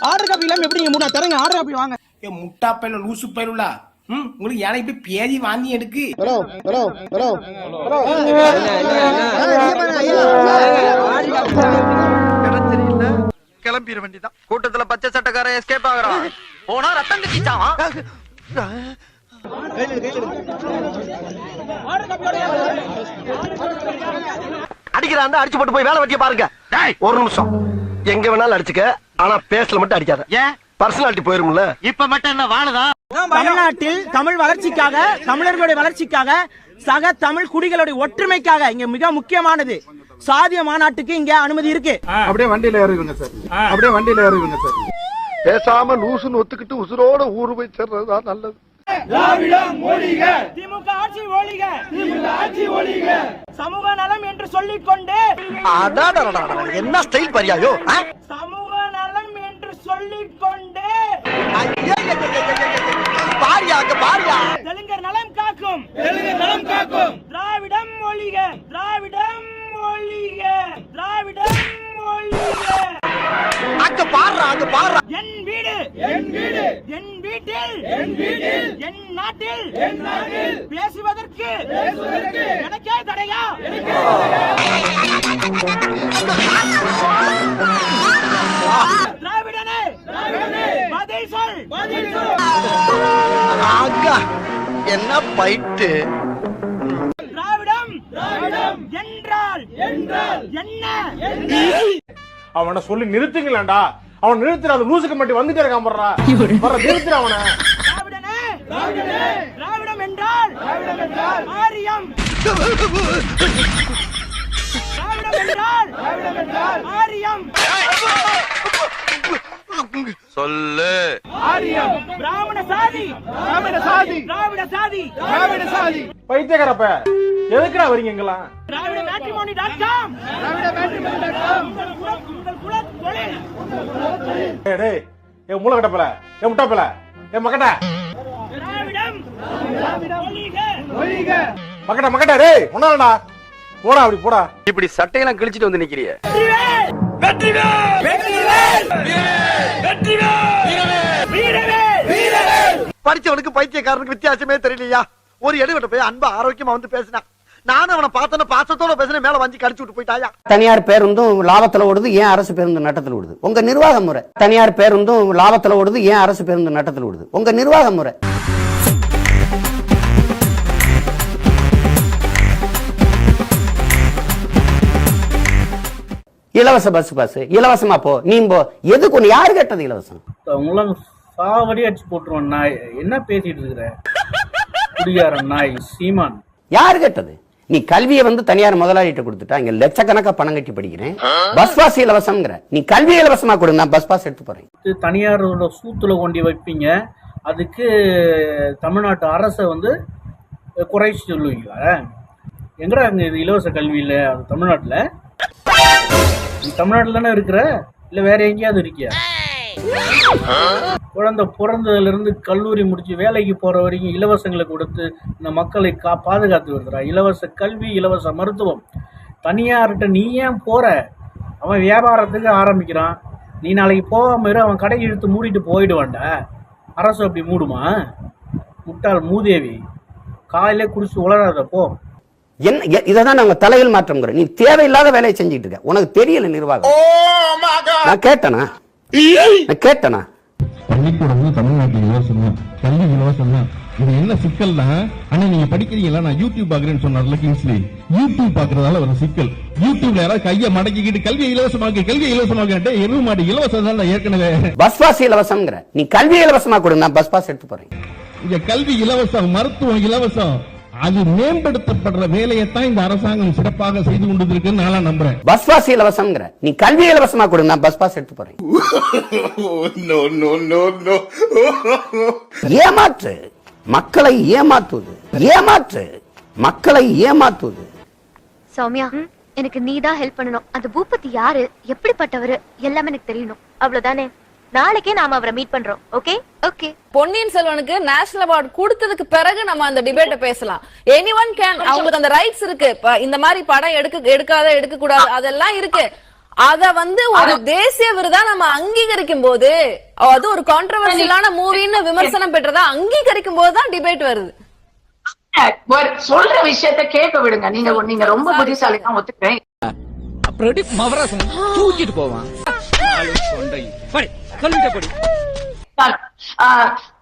ஆர்டர் காப்பி இல்லாம எப்படி நீங்க மூடா தரங்க? ஆர்டர் காப்பி வாங்க.
முட்டா பையில லூசு பயிலுலா உங்களுக்கு ஏன்னா இப்படி பேதி வாந்தி எடுக்கு.
கிளம்பிட வேண்டியதான். கூட்டத்துல பச்சை சட்டக்காரன் எஸ்கேப் ஆகுறான். போனா ரத்தம் கட்டிச்சான்.
அடிக்கிறான் அடிச்சு போட்டு போய் வேலை வெட்டிய பாருங்க. ஒரு நிமிஷம் எங்க வேணாலும் அடிச்சுக்க, ஆனா பேசல மட்டும் அடிக்காத. ஏன் பர்சனாலிட்டி போயிரும்ல.
இப்ப மட்டும் என்ன வாழுதா?
தமிழ்நாட்டில் தமிழ் வளர்ச்சிக்காக, தமிழர்களுடைய வளர்ச்சிக்காக, சக தமிழ் குடிகளுடைய ஒற்றுமைக்காக இங்க மிக முக்கியமானது சாதிய மாநாட்டுக்கு இங்க அனுமதி இருக்கு.
அப்படியே வண்டியில ஏறுவீங்க சார். அப்படியே வண்டியில ஏறுவீங்க சார். பேசாம லூசுன்னு ஒத்துக்கிட்டு உசுரோட ஊரு போய் சேர்றதுதான் நல்லது.
திராவிடம் ஒழிக, திமுக ஆட்சி ஒழிக, திமுக ஆட்சி ஒழிக, சமூக நலம் என்று சொல்லிக் கொண்டு
என்ன ஸ்டைல் பரியாயோ?
சமூக நலம் என்று சொல்லிக் கொண்டு தெலுங்கர் நலம் காக்கும், தெலுங்கர் நலம் காக்கும். திராவிடம் ஒழிக, திராவிடம் ஒழிக, திராவிடம் ஒழிக.
அங்க பாடுறா, அங்க பாடுறா.
என் வீடு, என் வீடு, என் வீட்டில், என் வீட்டில், என் நாட்டில், என் நாட்டில் பேசுவதற்கு எனக்கே தடையா? திராவிடனே, பதில் சொல், பதில் சொல்.
என்ன பைட்டு?
திராவிடம், திராவிடம் என்றால் என்ன?
அவனை சொல்லி நிறுத்துங்களேன்டா. அவன் நிறுத்துற அந்த லூசுக்கு மட்டும் வந்துட்டே இருக்கான். போடுறா நிறுத்துற அவனை.
திராவிடனே, திராவிடனே, திராவிடம் என்றால் ஆரியம். திராவிடம் என்றால் ஆரியம்.
சொல்லு.
ஆரியம் பிராமண சாதி, பிராமண சாதி, திராவிட சாதி, திராவிட சாதி.
பைத்தியக்காரப்ப எதுக்குடா வரீங்க எங்கெல்லாம்?
திராவிட matrimony.com, திராவிட matrimony.com. உங்கள் குல தொழில்.
டேய் ஏ மூளை கட்டப்பல, ஏ முட்டாப்பல, ஏ மக்கட்ட.
திராவிடம், திராவிடம் ஒழிக, ஒழிக.
மக்கட்ட மக்கட்ட. டேய் ஒண்ணாடா. போடா அப்படி போடா.
இப்படி சட்டையெல்லாம் கிழிச்சிட்டு வந்து நிக்கிறிய.
வெற்றிவேல், வெற்றிவேல், வெற்றிவேல், வீரவேல்.
படிச்சவனுக்கு பைத்தியக்காரனுக்கு வித்தியாசமே தெரியலையா? ஒரு எடுவட்ட போய் அன்பா ஆரோக்கியமா வந்து பேசினான். நானும் அவனை பார்த்தன பாசத்தோட பேசின மேல வந்து கடிச்சு விட்டு போயிட்டாயா.
தனியார் பேருந்தும் லாபத்துல ஓடுது, ஏன் அரசு பேருந்து நட்டத்தில் ஓடுது? உங்க நிர்வாக முறை. தனியார் பேருந்தும் லாபத்துல ஓடுது, ஏன் அரசு பேருந்து நட்டத்தில் ஓடுது? உங்க நிர்வாக முறை. இலவச பஸ் இலவசமா போ, நீ போ. எதுக்கு ஒண்ணு? யாரு கேட்டது இலவசம்?
உங்களை சாவடி அடிச்சு போட்டுருவோம். நாய் என்ன பேசிட்டு இருக்கிற? குடியார நாய் சீமான்.
யாரு கேட்டது? நீ கல்வியை வந்து தனியார் முதலாளிகிட்ட கொடுத்துட்டா, இங்க லட்சக்கணக்கா பணம் கட்டி படிக்கிறேன். பஸ் பாஸ் இலவசம்ங்கிற, நீ கல்வி இலவசமா கொடு, நான் பஸ் பாஸ் எடுத்து போறேன்.
தனியாரோட சூத்துல கொண்டு வைப்பீங்க, அதுக்கு தமிழ்நாட்டு அரசை வந்து குறைச்சி சொல்லுவீங்களா? எங்கடா இங்க இது இலவச கல்வி இல்ல? அது தமிழ்நாட்டுல, தமிழ்நாட்டுல தானே இருக்கிற, இல்ல வேற எங்கேயாவது இருக்கியா? குழந்தை பிறந்ததுல இருந்து கல்லூரி முடிச்சு வேலைக்கு போற வரைக்கும் இலவசங்களை கொடுத்து இந்த மக்களை பாதுகாத்து வருதுடா. இலவச கல்வி, இலவச மருத்துவம். தனியார்கிட்ட நீ ஏன் போற? அவன் வியாபாரத்துக்கு ஆரம்பிக்கிறான், நீ நாளைக்கு போகாம இரு, அவன் கடை இழுத்து மூடிட்டு போயிடுவான்டா. அரசு அப்படி மூடுமா? முட்டாள் மூதேவி, காலையிலே குடிச்சு உளராத போ.
என்ன இதான் நாங்க தலையில் மாற்றம். நீ தேவையில்லாத வேலையை செஞ்சுட்டு இருக்க, உனக்கு தெரியல நிர்வாகம். நான் கேட்டனா?
பள்ளிக்கூடம் தமிழ்நாட்டில் இலவசம் தான், கல்வி இலவசம் தான். இது என்ன சிக்கல்னா, ஆனா நீங்க படிக்கிறீங்களா? நான் யூடியூப் பாக்குறேன்னு சொன்னார்ல கிங்ஸ்லி, யூடியூப் பாக்குறதால ஒரு சிக்கல். யூடியூப்ல யாராவது கையை மடக்கிக்கிட்டு கல்வியை இலவசமாக்க எருவு மாட்டு இலவசம் தான் ஏற்கனவே.
பஸ் பாஸ் இலவசம்ங்கிற, நீ கல்வி இலவசமா கொடு, நான் பஸ் பாஸ் எடுத்து போறேன்.
இங்க கல்வி இலவசம், மருத்துவம் இலவசம். அது மேம்படுத்தப்படுற வேலையைத்தான் இந்த அரசாங்கம் சிறப்பாக செய்து கொண்டிருக்குன்னு நான் நம்புறேன்.
பஸ் பாஸ் இலவசம்ங்கிற, நீ கல்வி இலவசமா கொடு, நான் பஸ் பாஸ் எடுத்து போறேன். ஏமாற்று மக்களை, ஏமாற்றுவது.
சௌமியா, எனக்கு நீதான் ஹெல்ப் பண்ணணும். அந்த பூபதி யாரு, எப்படிப்பட்டவரு, எல்லாமே எனக்கு தெரியணும். அவ்வளவுதானே? நாளைக்கே நாம அவரை மீட் பண்றோம். Okay okay.
பொன்னியின் செல்வனுக்கு நேஷனல் அவார்டு கொடுத்ததுக்கு பிறகு நம்ம அந்த டிபேட்டை பேசலாம். எனிஒன் கேன், அவங்களுக்கு அந்த ரைட்ஸ் இருக்கு. இந்த மாதிரி படம் எடுக்க கூடாது, அதெல்லாம் இருக்கு. அத ஒரு தேசிய விருதா நம்ம அங்கீகரிக்கும் போது, அது ஒரு கான்ட்ரோவர்சியலான மூவின்னு விமர்சனம் பெற்றதா அங்கீகரிக்கும் போதுதான் டிபேட் வருது.
சொல்ற விஷயத்த கேட்க விடுங்க. நீங்க ரொம்ப புத்திசாலி தான், ஒத்துக்கிறேன்.
தூக்கிட்டு போவான்.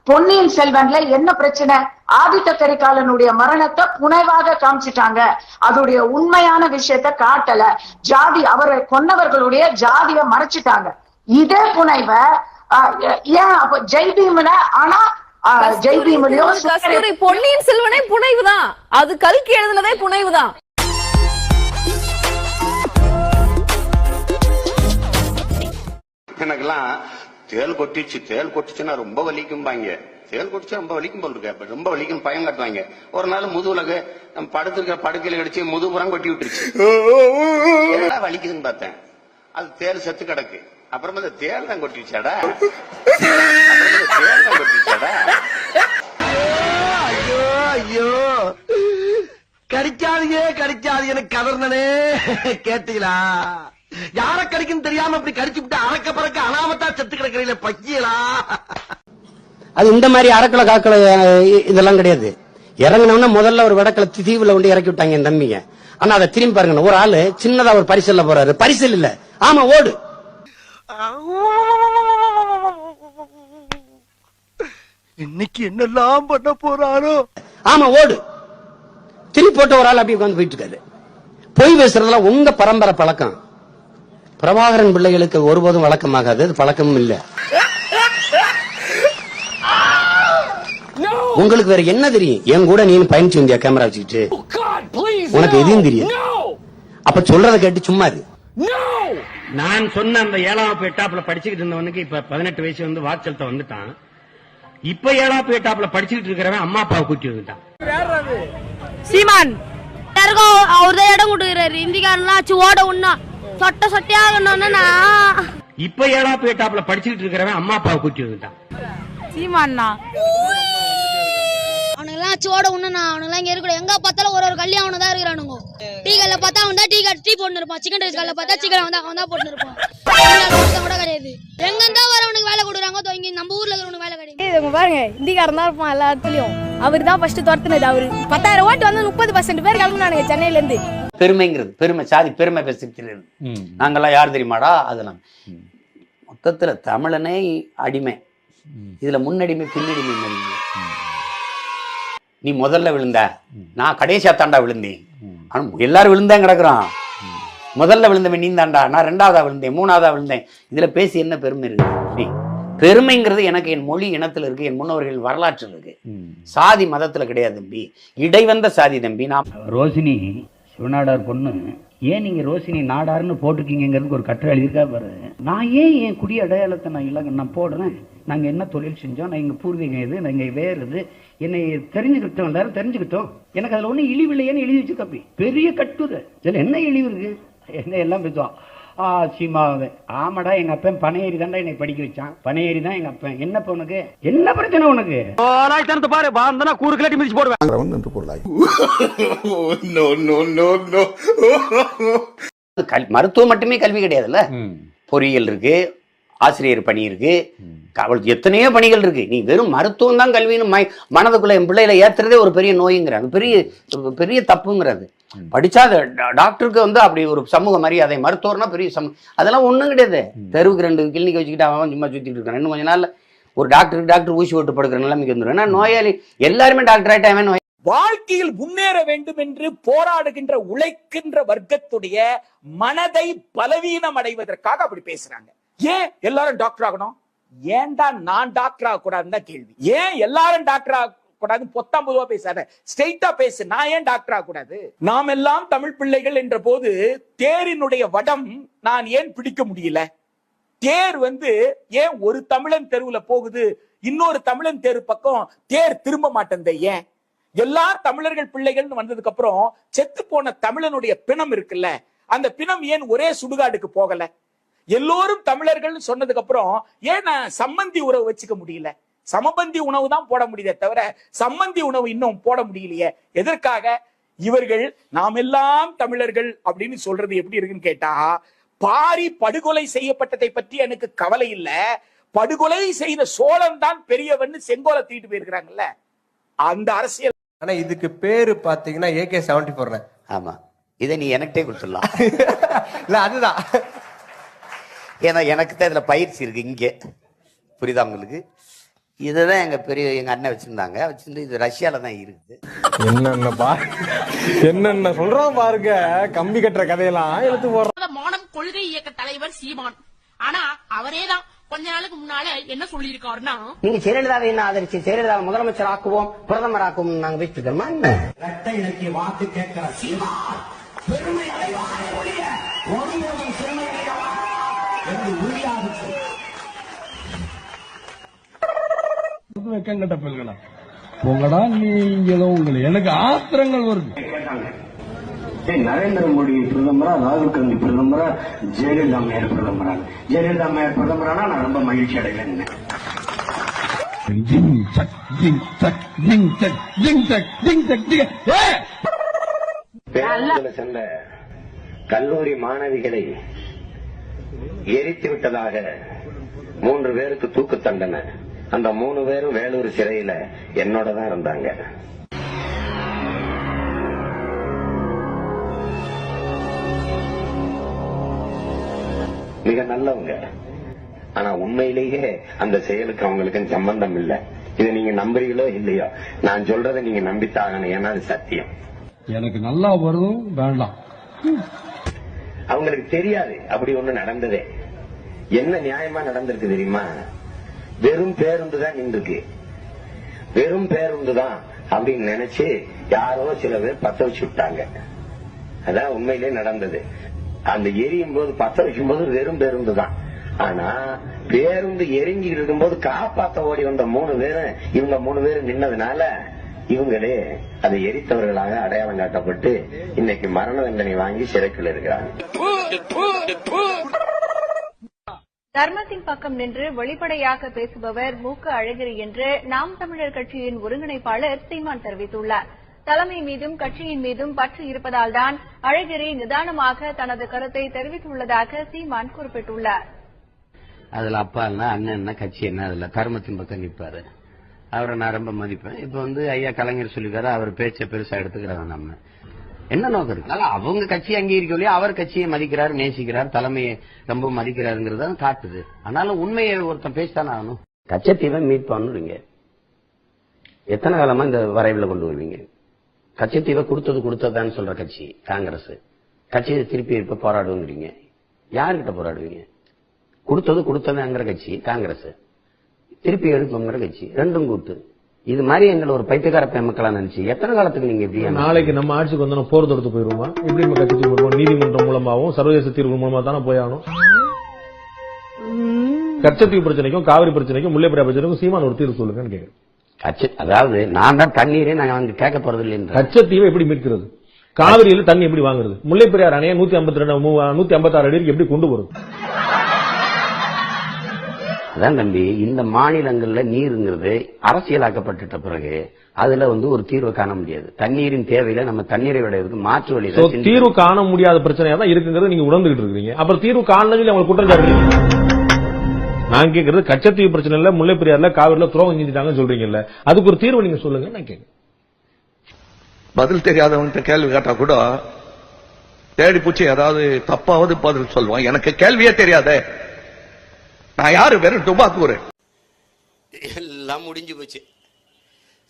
பொன்னியின் செல்வன்ல என்ன பிரச்சனை? ஆதித்த கரிகாலனுடைய மரணத்தை புனைவாக காமிச்சிட்டாங்க. அதோடைய உண்மையான விஷயத்த காட்டல. ஜாதி, அவரை கொன்னவர்களுடைய ஜாதிய மறைச்சிட்டாங்க. இதே புனைவ ஏன் அப்ப ஜெய்பீம்ல, ஆனா ஜெய்பீம்லயோ
பொன்னியின் செல்வனே புனைவுதான், அது கல்கி எழுதுனதே புனைவுதான்.
எனக்கெல்லாம் தேல் கொட்டிச்சுன்னா ரொம்ப வலிக்கும்பாங்க. தேல் கொட்டிச்சா ரொம்ப வலிக்கும் போல் இருக்கு. ரொம்ப வலிக்கும் பயம் காட்டுவாங்க. ஒரு நாள் முதுகுலக நம்ம படுத்திருக்க படுக்கையில கடிச்சு முதுகுப்புறம் கொட்டி விட்டுருச்சு. என்ன வலிக்குதுன்னு பார்த்தேன், அது தேல் செத்து கிடக்கு. அப்புறமா அந்த தேல் தான் கொட்டிச்சாடா.
ஐயோ ஐயோ, கடிக்காதீங்க கதர்னே. கேட்டீங்களா? யார கடிக்கும் தெரியாம இப்படி கடிச்சு விட்டு அறக்க பறக்க அனாமத்தா செத்து கிடக்கிறீங்களே பக்கியலா.
அது இந்த மாதிரி அறக்கலை காக்கலை இதெல்லாம் கிடையாது. இறங்கினோம்னா முதல்ல ஒரு வடக்கலை தீவுல கொண்டு இறக்கி விட்டாங்க என் தம்பிங்க. ஆனா அதை திரும்பி பாருங்க, ஒரு ஆளு சின்னதா ஒரு பரிசல்ல போறாரு. பரிசல் இல்ல, ஆமா ஓடு.
இன்னைக்கு என்னெல்லாம் பண்ண போறாரோ.
ஆமா ஓடு. திருப்பி போட்ட ஒரு ஆள் அப்படி உட்காந்து போயிட்டு இருக்காரு. பொய் பேசுறதுல உங்க பரம்பரை பழக்கம். பிரபாகரன் பிள்ளைகளுக்கு ஒருபோதும் வழக்கமாகாது, அது பழக்கமும் இல்ல. உங்களுக்கு வேற என்ன தெரியும்? என் கூட நீ பயணிச்சு வந்தியா கேமரா வச்சுக்கிட்டு? உனக்கு எதையும் தெரியும். அப்ப சொல்றதை கேட்டு சும்மா இரு.
நான் சொன்ன அந்த 7ஆம் எட்டாப்புல படிச்சுக்கிட்டு இருந்தவனுக்கு இப்ப 18 வயசு வந்து வாக்கு செலுத்த வந்துட்டான். இப்ப 7ஆம் எட்டாப்புல படிச்சுக்கிட்டு இருக்கிறவன் அம்மா அப்பாவை கூட்டி வந்துட்டான்.
சீமான் அவர்தான் இடம் கொடுக்குறாரு. இந்திக்காரன் ஓட ஒண்ணா சொட்ட சொட்டையாகணும்னா
இப்ப 7ஆம் எட்டாப்புல படிச்சுக்கிட்டு இருக்கிறவன் அம்மா அப்பாவை கூட்டி வந்துட்டான்.
சீமான்னா அவனுங்கெல்லாம் சோட ஒண்ணுண்ணா. அவனுங்கெல்லாம் இங்க இருக்க எங்க பார்த்தாலும் ஒரு கல்யாணம் அவனதான் இருக்கிறானுங்க. டீ கல்ல பார்த்தா அவன் தான் டீ போட்டு இருப்பான். சிக்கன் ரைஸ் கல்ல பார்த்தா சிக்கன் அவன் தான் போட்டு இருப்பான். கூட கிடையாது. எங்க இருந்தா வரவனுக்கு வேலை கொடுக்குறாங்க. இங்க நம்ம ஊர்ல இருக்கிறவனுக்கு வேலை கிடையாது.
பாருங்க, இந்திக்காரன் தான் இருப்பான் எல்லா இடத்துலயும். அவர் தான் ஃபர்ஸ்ட் துரத்துனது. அவரு 10,000 ஓட்டு வந்து 30% பேர் கிளம்புனானுங்க சென்னையில இருந்து.
பெருமைங்கிறது பெருமை, சாதி பெருமை பேசிட்டு நாங்கெல்லாம் யார் தெரியுமாடா? அதெல்லாம் மொத்தத்துல தமிழனே அடிமை. இதுல முன்னடிமை பின்னடிமை. நீ முதல்ல விழுந்த, நான் கடைசியா தாண்டா விழுந்தேன். ஆனா எல்லாரும் விழுந்தான் கிடக்குறான். முதல்ல விழுந்தவன் நீ தாண்டா, நான் 2ஆவதா விழுந்தேன், 3ஆவதா விழுந்தேன். இதுல பேசி என்ன பெருமை இருக்கு? பெருமைங்கிறது எனக்கு என் மொழி இனத்துல இருக்கு, என் முன்னோர்கள் வரலாற்றில் இருக்கு. சாதி மதத்துல கிடையாது தம்பி, இடைவந்த சாதி தம்பி. நான்
ரோஷினி சிவநாடார் பொண்ணு, ஏன் நீங்க ரோஷினி நாடார்னு போட்டிருக்கீங்கிறதுக்கு ஒரு கட்டுரை எழுதியிருக்கா பாரு. நான் ஏன் என் குடி அடையாளத்தை நான் போடுறேன்? நாங்க என்ன தொழில் செஞ்சோம், நான் எங்க பூர்வீகம் எது, நாங்க வேறுது, என்னை தெரிஞ்சுக்கிட்டோம், எல்லாரும் தெரிஞ்சுக்கிட்டோம். எனக்கு அதுல ஒண்ணு இழிவு இல்லையேன்னு எழுதி வச்சு தப்பி பெரிய கட்டுரை. இதுல என்ன இழிவு இருக்கு? என்ன எல்லாம் பேசுவான். சீமாவே ஆமாடா, எங்க அப்பன் பனையேறி தாண்டா என்னை படிக்க வச்சான். பனையேறி தான் எங்க அப்பன். என்னப்ப உனக்கு என்ன பிரச்சனை? உனக்கு
பாரு பாந்தனா கூறு கிளட்டி மிதிச்சு போடுவேன்.
மருத்துவம் மட்டுமே கல்வி கிடையாதுல்ல. பொறியியல் இருக்கு, ஆசிரியர் பணி இருக்கு, அவளுக்கு எத்தனையோ பணிகள் இருக்கு. நீ வெறும் மருத்துவம் தான் கல்வின்னு மனதுக்குள்ள என் பிள்ளைகளை ஏத்துறதே ஒரு பெரிய நோய்ங்கிறாங்க, பெரிய பெரிய தப்புங்கிறது. படிச்சா டாக்டருக்கு வந்து அப்படி ஒரு சமூக மரியாதை, மருத்துவர்னா பெரிய அதெல்லாம் ஒண்ணும் கிடையாது. தெருவுக்கு 2 கிளினிக் வச்சுக்கிட்டு அவன் சும்மா சுத்திட்டு இருக்கான். இன்னும் கொஞ்ச நாள்ல ஒரு டாக்டர் ஊசி ஓட்டு படுக்கிற நிலைமைக்கு வந்துடும். ஏன்னா நோயாளி எல்லாருமே டாக்டர் ஆயிட்டாங்க.
வாழ்க்கையில் முன்னேற வேண்டும் என்று போராடுகின்ற உழைக்கின்ற வர்க்கத்துடைய மனதை பலவீனம் அடைவதற்காக அப்படி பேசுறாங்க. ஏன் எல்லாரும் டாக்டர் ஆகணும்? ஏன்டா நான் டாக்டர் ஆக கூடாதுன்னு தான் கேள்வி. ஏன் எல்லாரும் டாக்டர் ஆக கூடாது? பொத்தாம்பதுவா பேசாத, ஸ்ட்ரெயிட்டா பேசு. நான் ஏன் டாக்டர் ஆக கூடாது? நாம் எல்லாம் தமிழ் பிள்ளைகள் என்ற போது தேரினுடைய வடம் நான் ஏன் பிடிக்க முடியல? தேர் வந்து ஏன் ஒரு தமிழன் தெருவுல போகுது, இன்னொரு தமிழன் தெரு பக்கம் தேர் திரும்ப மாட்டேன்? ஏன் எல்லா தமிழர்கள் பிள்ளைகள் வந்ததுக்கு அப்புறம் செத்து போன தமிழனுடைய பிணம் இருக்குல்ல, அந்த பிணம் ஏன் ஒரே சுடுகாடுக்கு போகல? எல்லோரும் தமிழர்கள் சொன்னதுக்கு அப்புறம் ஏன் சம்மந்தி உறவு வச்சுக்க முடியல? சமபந்தி உணவு தான் போட முடியுதே தவிர சம்மந்தி உணவு இன்னும் போட முடியலையே. எதற்காக? இவர்கள் நாம் எல்லாம் தமிழர்கள் அப்படின்னு சொல்றது எப்படி இருக்குன்னு கேட்டா, பாரி படுகொலை செய்யப்பட்டதை பற்றி எனக்கு கவலை இல்ல, படுகொலை செய்த சோழன் தான் பெரியவன் செங்கோலை தூக்கிட்டு போயிருக்கிறாங்கல்ல, அந்த அரசியல்.
ஆனா இதுக்கு பேரு பாத்தீங்கன்னா AK-74.
ஆமா, இதை நீ எனக்கிட்டே கொடுத்துடலாம்.
இல்ல அதுதான்,
ஏன்னா எனக்கு தான் இதுல பயிற்சி இருக்கு இங்கே, புரியுதா உங்களுக்கு? இதுதான் எங்க அண்ணன் வச்சிருந்து இது ரஷ்யால தான் இருக்குது.
என்னென்ன சொல்றோம் பாருங்க, கம்பி கட்டுற கதையெல்லாம் எடுத்து போடுறோம்.
மானம் கொள்கை இயக்க தலைவர் சீமான், ஆனா அவரேதான் கொஞ்ச நாளுக்கு முன்னால என்ன சொல்லி இருக்காருன்னா,
நீங்க ஜெயலலிதாவை என்ன ஆதரிச்சு ஜெயலலிதாவை முதலமைச்சர் ஆக்குவோம் பிரதமர் ஆக்குவோம் நாங்க பேசிட்டு இருக்கோமா? இரட்டை இலக்கிய வாக்கு கேட்கிற சீமான் பெருமை அடைவாரே ஒழிய ஒருபோதும் பெருமை அடைவார் என்று உறுதியாக
வெக்கங்கட்ட பெண்களா உங்களடா நீங்களும் உங்களை எனக்கு ஆத்திரங்கள் வருது.
நரேந்திர மோடி பிரதமரா, ராகுல் காந்தி பிரதமரா, ஜெயலலிதா அம்மையார் பிரதமரா? ஜெயலலிதா அம்மையார் பிரதமரானா நான் ரொம்ப மகிழ்ச்சி அடைவேன்.
சென்ற கல்லூரி மாணவிகளை எரித்து விட்டதாக 3 பேருக்கு தூக்கு தண்டனை. அந்த 3 பேரும் வேலூர் சிறையில என்னோட தான் இருந்தாங்க. மிக நல்லவங்க. ஆனா உண்மையிலேயே அந்த செயலுக்கு அவங்களுக்கு சம்பந்தம் இல்லை. இதை நீங்க நம்புறீங்களோ இல்லையோ, நான் சொல்றதை நீங்க நம்பித்தாகணும், ஏன்னா அது சத்தியம்.
எனக்கு நல்லா வரும் வேண்டாம்.
அவங்களுக்கு தெரியாது அப்படி ஒண்ணு நடந்ததே. என்ன நியாயமா நடந்திருக்கு தெரியுமா? வெறும் பேருந்து தான் நின்றுருக்கு, வெறும் பேருந்து தான் அப்படின்னு நினைச்சு யாரோ சில பேர் பத்த வச்சு விட்டாங்க. அதான் உண்மையிலே நடந்தது. அந்த எரியும் போது பத்த வைக்கும் போது வெறும் பேருந்து தான். ஆனா பேருந்து எரிஞ்சு இருக்கும்போது காப்பாத்த ஓடி வந்த 3 பேரும் இவங்க 3 பேரும் நின்னதுனால இவங்களே அதை எரித்தவர்களாக அடையாளம் காட்டப்பட்டு இன்னைக்கு மரண தண்டனை வாங்கி சிறைக்குள் இருக்கிறாங்க.
தர்மத்தின் பக்கம் நின்று வெளிப்படையாக பேசுபவர் மூக்க அழகிரி என்று நாம் தமிழர் கட்சியின் ஒருங்கிணைப்பாளர் சீமான் தெரிவித்துள்ளார். தலைமை மீதும் கட்சியின் மீதும் பற்று இருப்பதால் தான் அழகிரி நிதானமாக தனது கருத்தை தெரிவித்துள்ளதாக சீமான் குறிப்பிட்டுள்ளார்.
அதுல அப்பா என்ன அண்ணன் என்ன கட்சி என்ன, அதுல தர்மத்தின் பக்கம் நிற்பாரு. அவரை நான் ரொம்ப மதிப்பேன். இப்ப ஐயா கலைஞர் சொல்லிக்காரு, அவர் பேச்சை பெருசா எடுத்துக்கிறாங்க. நம்ம என்ன நோக்கம் இருக்கு? அவங்க கட்சி அங்கீகரிக்கலையோ அவர் கட்சியை மதிக்கிறார், நேசிக்கிறார், தலைமையை ரொம்ப மதிக்கிறாருங்கிறத காட்டுது. ஆனாலும் உண்மையை ஒருத்தன் பேசித்தானே ஆகணும். கச்சத்தீவை மீட் பண்ணுவீங்க, எத்தனை காலமா இந்த வரைவில் கொண்டு வருவீங்க? கச்சத்தீவை கொடுத்ததுன்னு சொல்ற கட்சி காங்கிரஸ். கட்சியை திருப்பி இப்ப போராடுவீங்க, யாருக்கிட்ட போராடுவீங்க? கொடுத்ததுங்கிற கட்சி காங்கிரஸ், திருப்பி எடுப்போங்கிற கட்சி, ரெண்டும் கூட்டு. இது மாதிரி எங்களை ஒரு பைத்தியக்கார மக்களா நினைச்சு எத்தனை காலத்துக்கு நீங்க எப்படி?
நாளைக்கு நம்ம ஆட்சிக்கு வந்தோம் போர் தொடுத்து போயிருவோமா? எப்படி நம்ம கட்சி போடுவோம்? நீதிமன்றம் மூலமாகவும் சர்வதேச தீர்வு மூலமா தானே போய் ஆகணும். கச்சத்தீவு பிரச்சனைக்கும் காவிரி பிரச்சனைக்கும் முல்லைப்பெரியார் பிரச்சனைக்கும் சீமான் ஒரு தீர்வு சொல்லுங்கன்னு கேட்கிறேன்.
அதாவது நான் தான் தண்ணீரே நாங்க வந்து கேட்க போறது இல்லை.
கச்சத்தீவை எப்படி மீட்கிறது? காவிரியில தண்ணி எப்படி வாங்குறது? முல்லைப்பெரியார் அணையை 156 அடி எப்படி கொண்டு போறது?
அதான் தம்பி, இந்த மாநிலங்கள்ல நீருங்கிறது அரசியலாக்கப்பட்ட பிறகு அதுல ஒரு தீர்வு காண முடியாது. தண்ணீரின் தேவையில நம்ம தண்ணீரை விடையதுக்கு மாற்று வழி.
தீர்வு காண முடியாத பிரச்சனையா தான் இருக்குங்கிறது நீங்க உணர்ந்துகிட்டு இருக்கீங்க. அப்புறம் தீர்வு காணல அவங்க குற்றம் சாட்டுறீங்க. நான் கேட்கறது கச்சத்தீவு பிரச்சனை இல்ல, முல்லைப்பெரியார்ல காவிரில துரோகம் செஞ்சுட்டாங்கன்னு சொல்றீங்கல்ல, அதுக்கு ஒரு தீர்வு நீங்க சொல்லுங்க. நான் கேட்க
பதில் தெரியாதவங்க கேள்வி கேட்டா கூட தேடி பூச்சி ஏதாவது தப்பாவது பதில் சொல்லுவான். எனக்கு கேள்வியே தெரியாதே, நான் யாரு? வெறும் டுபாக்கூர்.
எல்லாம் முடிஞ்சு போச்சு.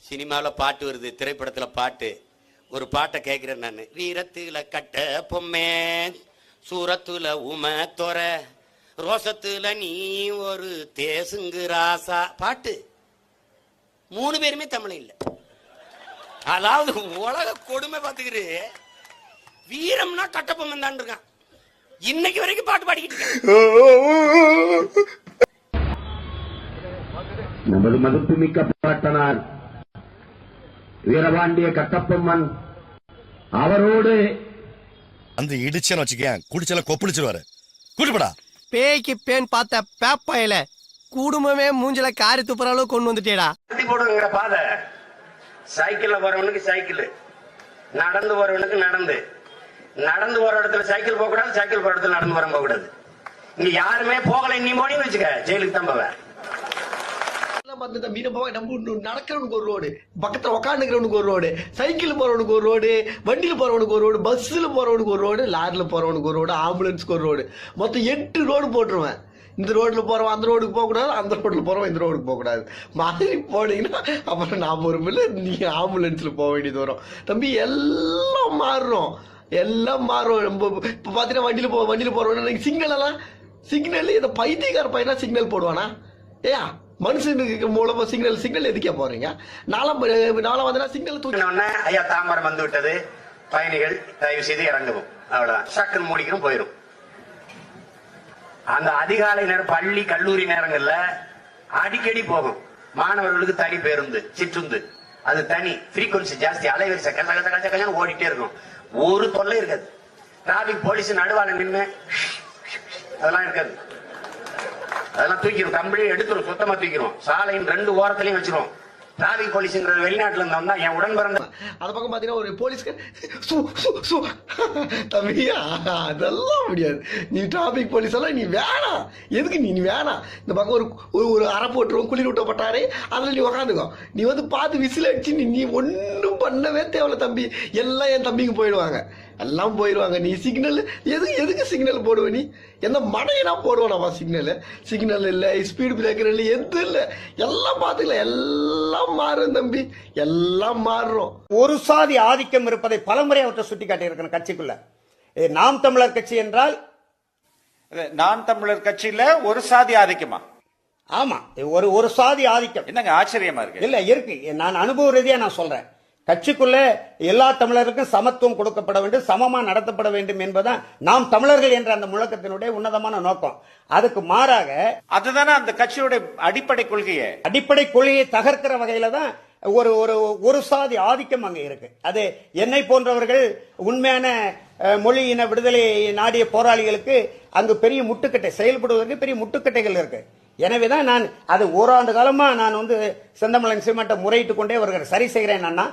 சினிமாவில் பாட்டு வருது, திரைப்படத்துல பாட்டு. ஒரு பாட்டை கேட்கிறேன் நான். வீரத்துல கட்ட பொம்மே, சூரத்துல உம தொர, ரோசத்துல நீ ஒரு தேசுங்கு ராசா. பாட்டு 3 பேருமே தமிழ் இல்ல. அதாவது உலக கொடுமை பாத்துக்கிட்டு வீரம்னா கட்டப்பொம்மன் தான் இருக்கான். இன்னைக்கு வரைக்கும் பாட்டு பாடிக்கிட்டு
நமது மதிப்புமிக்க பாட்டனார் வீரபாண்டிய கட்டப்பொம்மன் அவரோடு
அந்த இடிச்சன்னு வச்சுக்கேன், குடிச்சல கொப்பளிச்சிருவாரு. கூட்டுப்படா
பேய்க்கு பேன் பார்த்த பேப்பையில குடும்பமே மூஞ்சில காரி துப்புற அளவு கொண்டு வந்துட்டேடா.
போடுங்கிற பாதை, சைக்கிள்ல போறவனுக்கு சைக்கிள், நடந்து போறவனுக்கு நடந்து, நடந்து போற இடத்துல சைக்கிள் போக கூடாது, சைக்கிள் போற இடத்துல நடந்து வர போக கூடாது. இங்க யாருமே போகல, நீ போனீங்கன்னு வச்சுக்க ஜெயிலுக்கு தான் போவேன்.
நம்ம நடக்கிறவனுக்கு ஒரு ரோடு, பக்கத்துல உட்காந்துக்கிறவனுக்கு ஒரு ரோடு, சைக்கிள் போறவனுக்கு ஒரு ரோடு, வண்டியில போறவனுக்கு ஒரு ரோடு, பஸ்ல போறவனுக்கு ஒரு ரோடு, லாரில போறவனுக்கு ஒரு ரோடு, ஆம்புலன்ஸ்க்கு ஒரு ரோடு, மொத்தம் 8 ரோடு போட்டுருவேன். இந்த ரோட்ல போறவன் அந்த ரோடுக்கு போக கூடாது, அந்த ரோட்ல போறவன் இந்த ரோடுக்கு போக கூடாது. மாதிரி போனீங்கன்னா அப்புறம் நாம ஒரு மில்ல நீங்க ஆம்புலன்ஸ்ல போக வேண்டியது வரும். தம்பி எல்லாம் மாறுறோம், எல்லாம் மாறும். இப்ப பாத்தீங்கன்னா வண்டியில போறவன் சிக்னல் இந்த பைத்தியக்கார பையனா சிக்னல் போடுவானா? ஏயா மனுஷனுக்கு மூலமா சிக்னல் எதுக்கே போறீங்க? நாளா வந்து சிக்னல் தூக்கி
ஐயா தாமரம் வந்து விட்டது, பயணிகள் தயவு செய்து இறங்கவும், அவ்வளவுதான். சக்குன்னு மூடிக்கிறோம், போயிடும். அந்த அதிகாலை நேரம் பள்ளி கல்லூரி நேரங்கள்ல அடிக்கடி போகும். மாணவர்களுக்கு தனி பேருந்து, சிற்றுந்து, அது தனி ஃப்ரீக்வன்சி ஜாஸ்தி, அலைவரிசை கச்ச ஓடிட்டே இருக்கும். ஒரு தொல்லை இருக்காது. டிராபிக் போலீஸ் நடுவால நின்று அதெல்லாம் இருக்காது. அதெல்லாம் தூக்கிடும், கம்பெனி எடுத்துரும், சுத்தமா தூக்கிடும். சாலையின் 2 ஓரத்திலையும் வச்சிரும். டிராபிக் போலீஸ்ங்கிற வெளிநாட்டுல இருந்தோம்னா என் உடன் பிறந்த
அந்த பக்கம் பாத்தீங்கன்னா ஒரு போலீஸ்க்கு தம்பியா அதெல்லாம் முடியாது. நீ டிராபிக் போலீஸ் எல்லாம் நீ வேணாம், எதுக்கு நீ வேணாம். இந்த பக்கம் ஒரு அரை போட்டுருவோம், குளிர் விட்டப்பட்டாரே, அதுல நீ உக்காந்துக்கோ. நீ வந்து பார்த்து விசில் அடிச்சு நீ ஒன்னும் பண்ணவே தேவையில்ல தம்பி. எல்லாம் என் தம்பிக்கு போயிடுவாங்க, எல்லாம் போயிடுவாங்க. நீ சிக்னல் எதுக்கு சிக்னல் போடுவ? நீ என்ன மடையனா போடுவானாமா சிக்னல் இல்ல, ஸ்பீடு பிரேக்கர் இல்ல, எது இல்ல, எல்லாம் பாத்துக்கல. எல்லாம் மாறும் தம்பி, எல்லாம் மாறுறோம்.
ஒரு சாதி ஆதிக்கம் இருப்பதை பலமுறை அவற்றை சுட்டி காட்டி இருக்கிற கட்சிக்குள்ள. நாம் தமிழர் கட்சி என்றால்
நாம் தமிழர் கட்சியில ஒரு சாதி ஆதிக்கமா?
ஆமா, ஒரு சாதி ஆதிக்கம்.
என்னங்க ஆச்சரியமா இருக்கு?
இல்ல இருக்கு, நான் அனுபவ ரீதியா நான் சொல்றேன். கட்சிக்குள்ள எல்லா தமிழருக்கும் சமத்துவம் கொடுக்கப்பட வேண்டும், சமமா நடத்தப்பட வேண்டும் என்பதுதான் நாம் தமிழர்கள் என்ற அந்த முழக்கத்தினுடைய உன்னதமான நோக்கம். அதுக்கு மாறாக
அதுதானே அந்த கட்சியோட அடிப்படை கொள்கையை
தகர்க்கிற வகையில தான் ஒரு சாதி ஆதிக்கம் அங்க இருக்கு. அது என்னை போன்றவர்கள் உண்மையான மொழி இன விடுதலை நாடிய போராளிகளுக்கு அங்கு பெரிய முட்டுக்கட்டை செயல்படுவதற்கு பெரிய முட்டுக்கட்டைகள் இருக்கு. எனவேதான் நான் அது ஓராண்டு காலமா நான் வந்து செந்தமிழன் சீமாட்ட முறையிட்டு கொண்டே வருகிறேன். சரி செய்கிறேன் அண்ணா,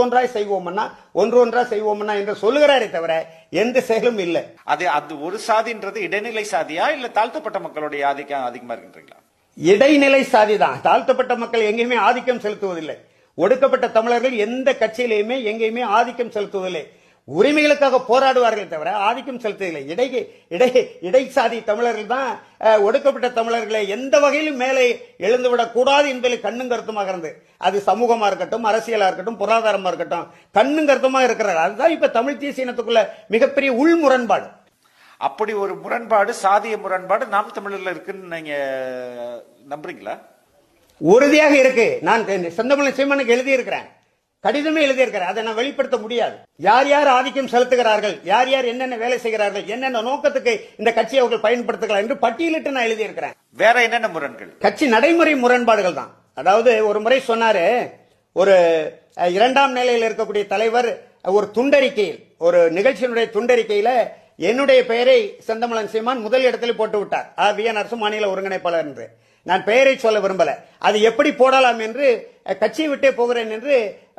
ஒன்றாய் செய்வோம்னா என்று சொல்லுகிறாரே தவிர எந்த செயலும் இல்லை.
அது ஒரு சாதின்றது இடைநிலை சாதியா இல்ல தாழ்த்தப்பட்ட மக்களுடைய ஆதிக்கம் அதிகமா இருக்கின்றீங்களா?
இடைநிலை சாதி தான். தாழ்த்தப்பட்ட மக்கள் எங்கேயுமே ஆதிக்கம் செலுத்துவதில்லை. ஒடுக்கப்பட்ட தமிழர்கள் எந்த கட்சியிலையுமே எங்கேயுமே ஆதிக்கம் செலுத்துவதில்லை. உரிமைகளுக்காக போராடுவார்கள் தவிர ஆதிக்கம் செலுத்தவில்லை. இடைசாதி தமிழர்கள் தான் ஒடுக்கப்பட்ட தமிழர்களை எந்த வகையிலும் மேலே எழுந்துவிடக் கூடாது என்பதில் கண்ணும் கருத்துமாக இருந்து, அது சமூகமா இருக்கட்டும், அரசியலா இருக்கட்டும், பொருளாதாரமா இருக்கட்டும், கண்ணும் கருத்துமா இருக்கிறார். அதுதான் இப்ப தமிழ் தேசிய இனத்துக்குள்ள மிகப்பெரிய உள் முரண்பாடு.
அப்படி ஒரு முரண்பாடு, சாதிய முரண்பாடு நாம் தமிழர்ல இருக்குன்னு நீங்க நம்புறீங்களா?
உறுதியாக இருக்கு. நான் செந்தமிழன் சீமானுக்கு எழுதியிருக்கிறேன், கடிதமே எழுதியிருக்கிறார். அதை நான் வெளிப்படுத்த முடியாது. யார் யார் ஆதிக்கம் செலுத்துகிறார்கள், யார் யார் என்னென்ன வேலை செய்கிறார்கள், என்னென்ன நோக்கத்துக்கு இந்த கட்சியை அவர்கள் பயன்படுத்துகிறார் என்று பட்டியலிட்டு நான் எழுதியிருக்கிறேன்.
வேற என்னென்ன முரண்கள்?
கட்சி நடைமுறை முரண்பாடுகள் தான். அதாவது ஒரு முறை சொன்னாரு, ஒரு 2ஆம் நிலையில் இருக்கக்கூடிய தலைவர் ஒரு துண்டறிக்கையில், ஒரு நிகழ்ச்சியினுடைய துண்டறிக்கையில என்னுடைய பெயரை செந்தமிழன் சீமான் முதல் இடத்தில் போட்டு விட்டார். வி.என். அரசு மாநில ஒருங்கிணைப்பாளர் என்று. நான் பெயரை சொல்ல விரும்பல. அது எப்படி போடலாம் என்று கட்சியை விட்டே போகிறேன் என்று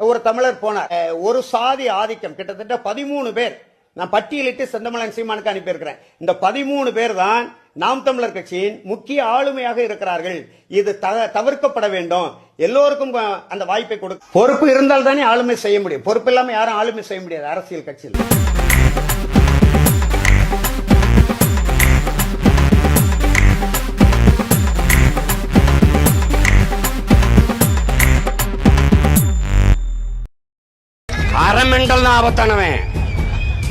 ஒரு தமிழர் போனார். ஒரு சாதி ஆதிக்கம் கிட்டத்தட்ட 13 பேர் நான் பட்டியலிட்டு செந்தமிழன் சீமானுக்கு அனுப்பியிருக்கிறேன். இந்த 13 பேர் தான் நாம் தமிழர் கட்சியின் முக்கிய ஆளுமையாக இருக்கிறார்கள். இது தவிர்க்கப்பட வேண்டும். எல்லோருக்கும் அந்த வாய்ப்பை கொடுக்க பொறுப்பு இருந்தால் தானே ஆளுமை செய்ய முடியும். பொறுப்பு இல்லாம யாரும் ஆளுமை செய்ய முடியாது அரசியல் கட்சியில்.
அரமெண்டல் தான் ஆபத்தானவன்.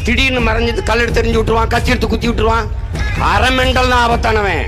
திடீர்னு மறைஞ்சது கல் எடுத்து தெரிஞ்சு விட்டுருவான், கத்தி எடுத்து குத்தி விட்டுருவான். அரமெண்டல் தான் ஆபத்தானவன்.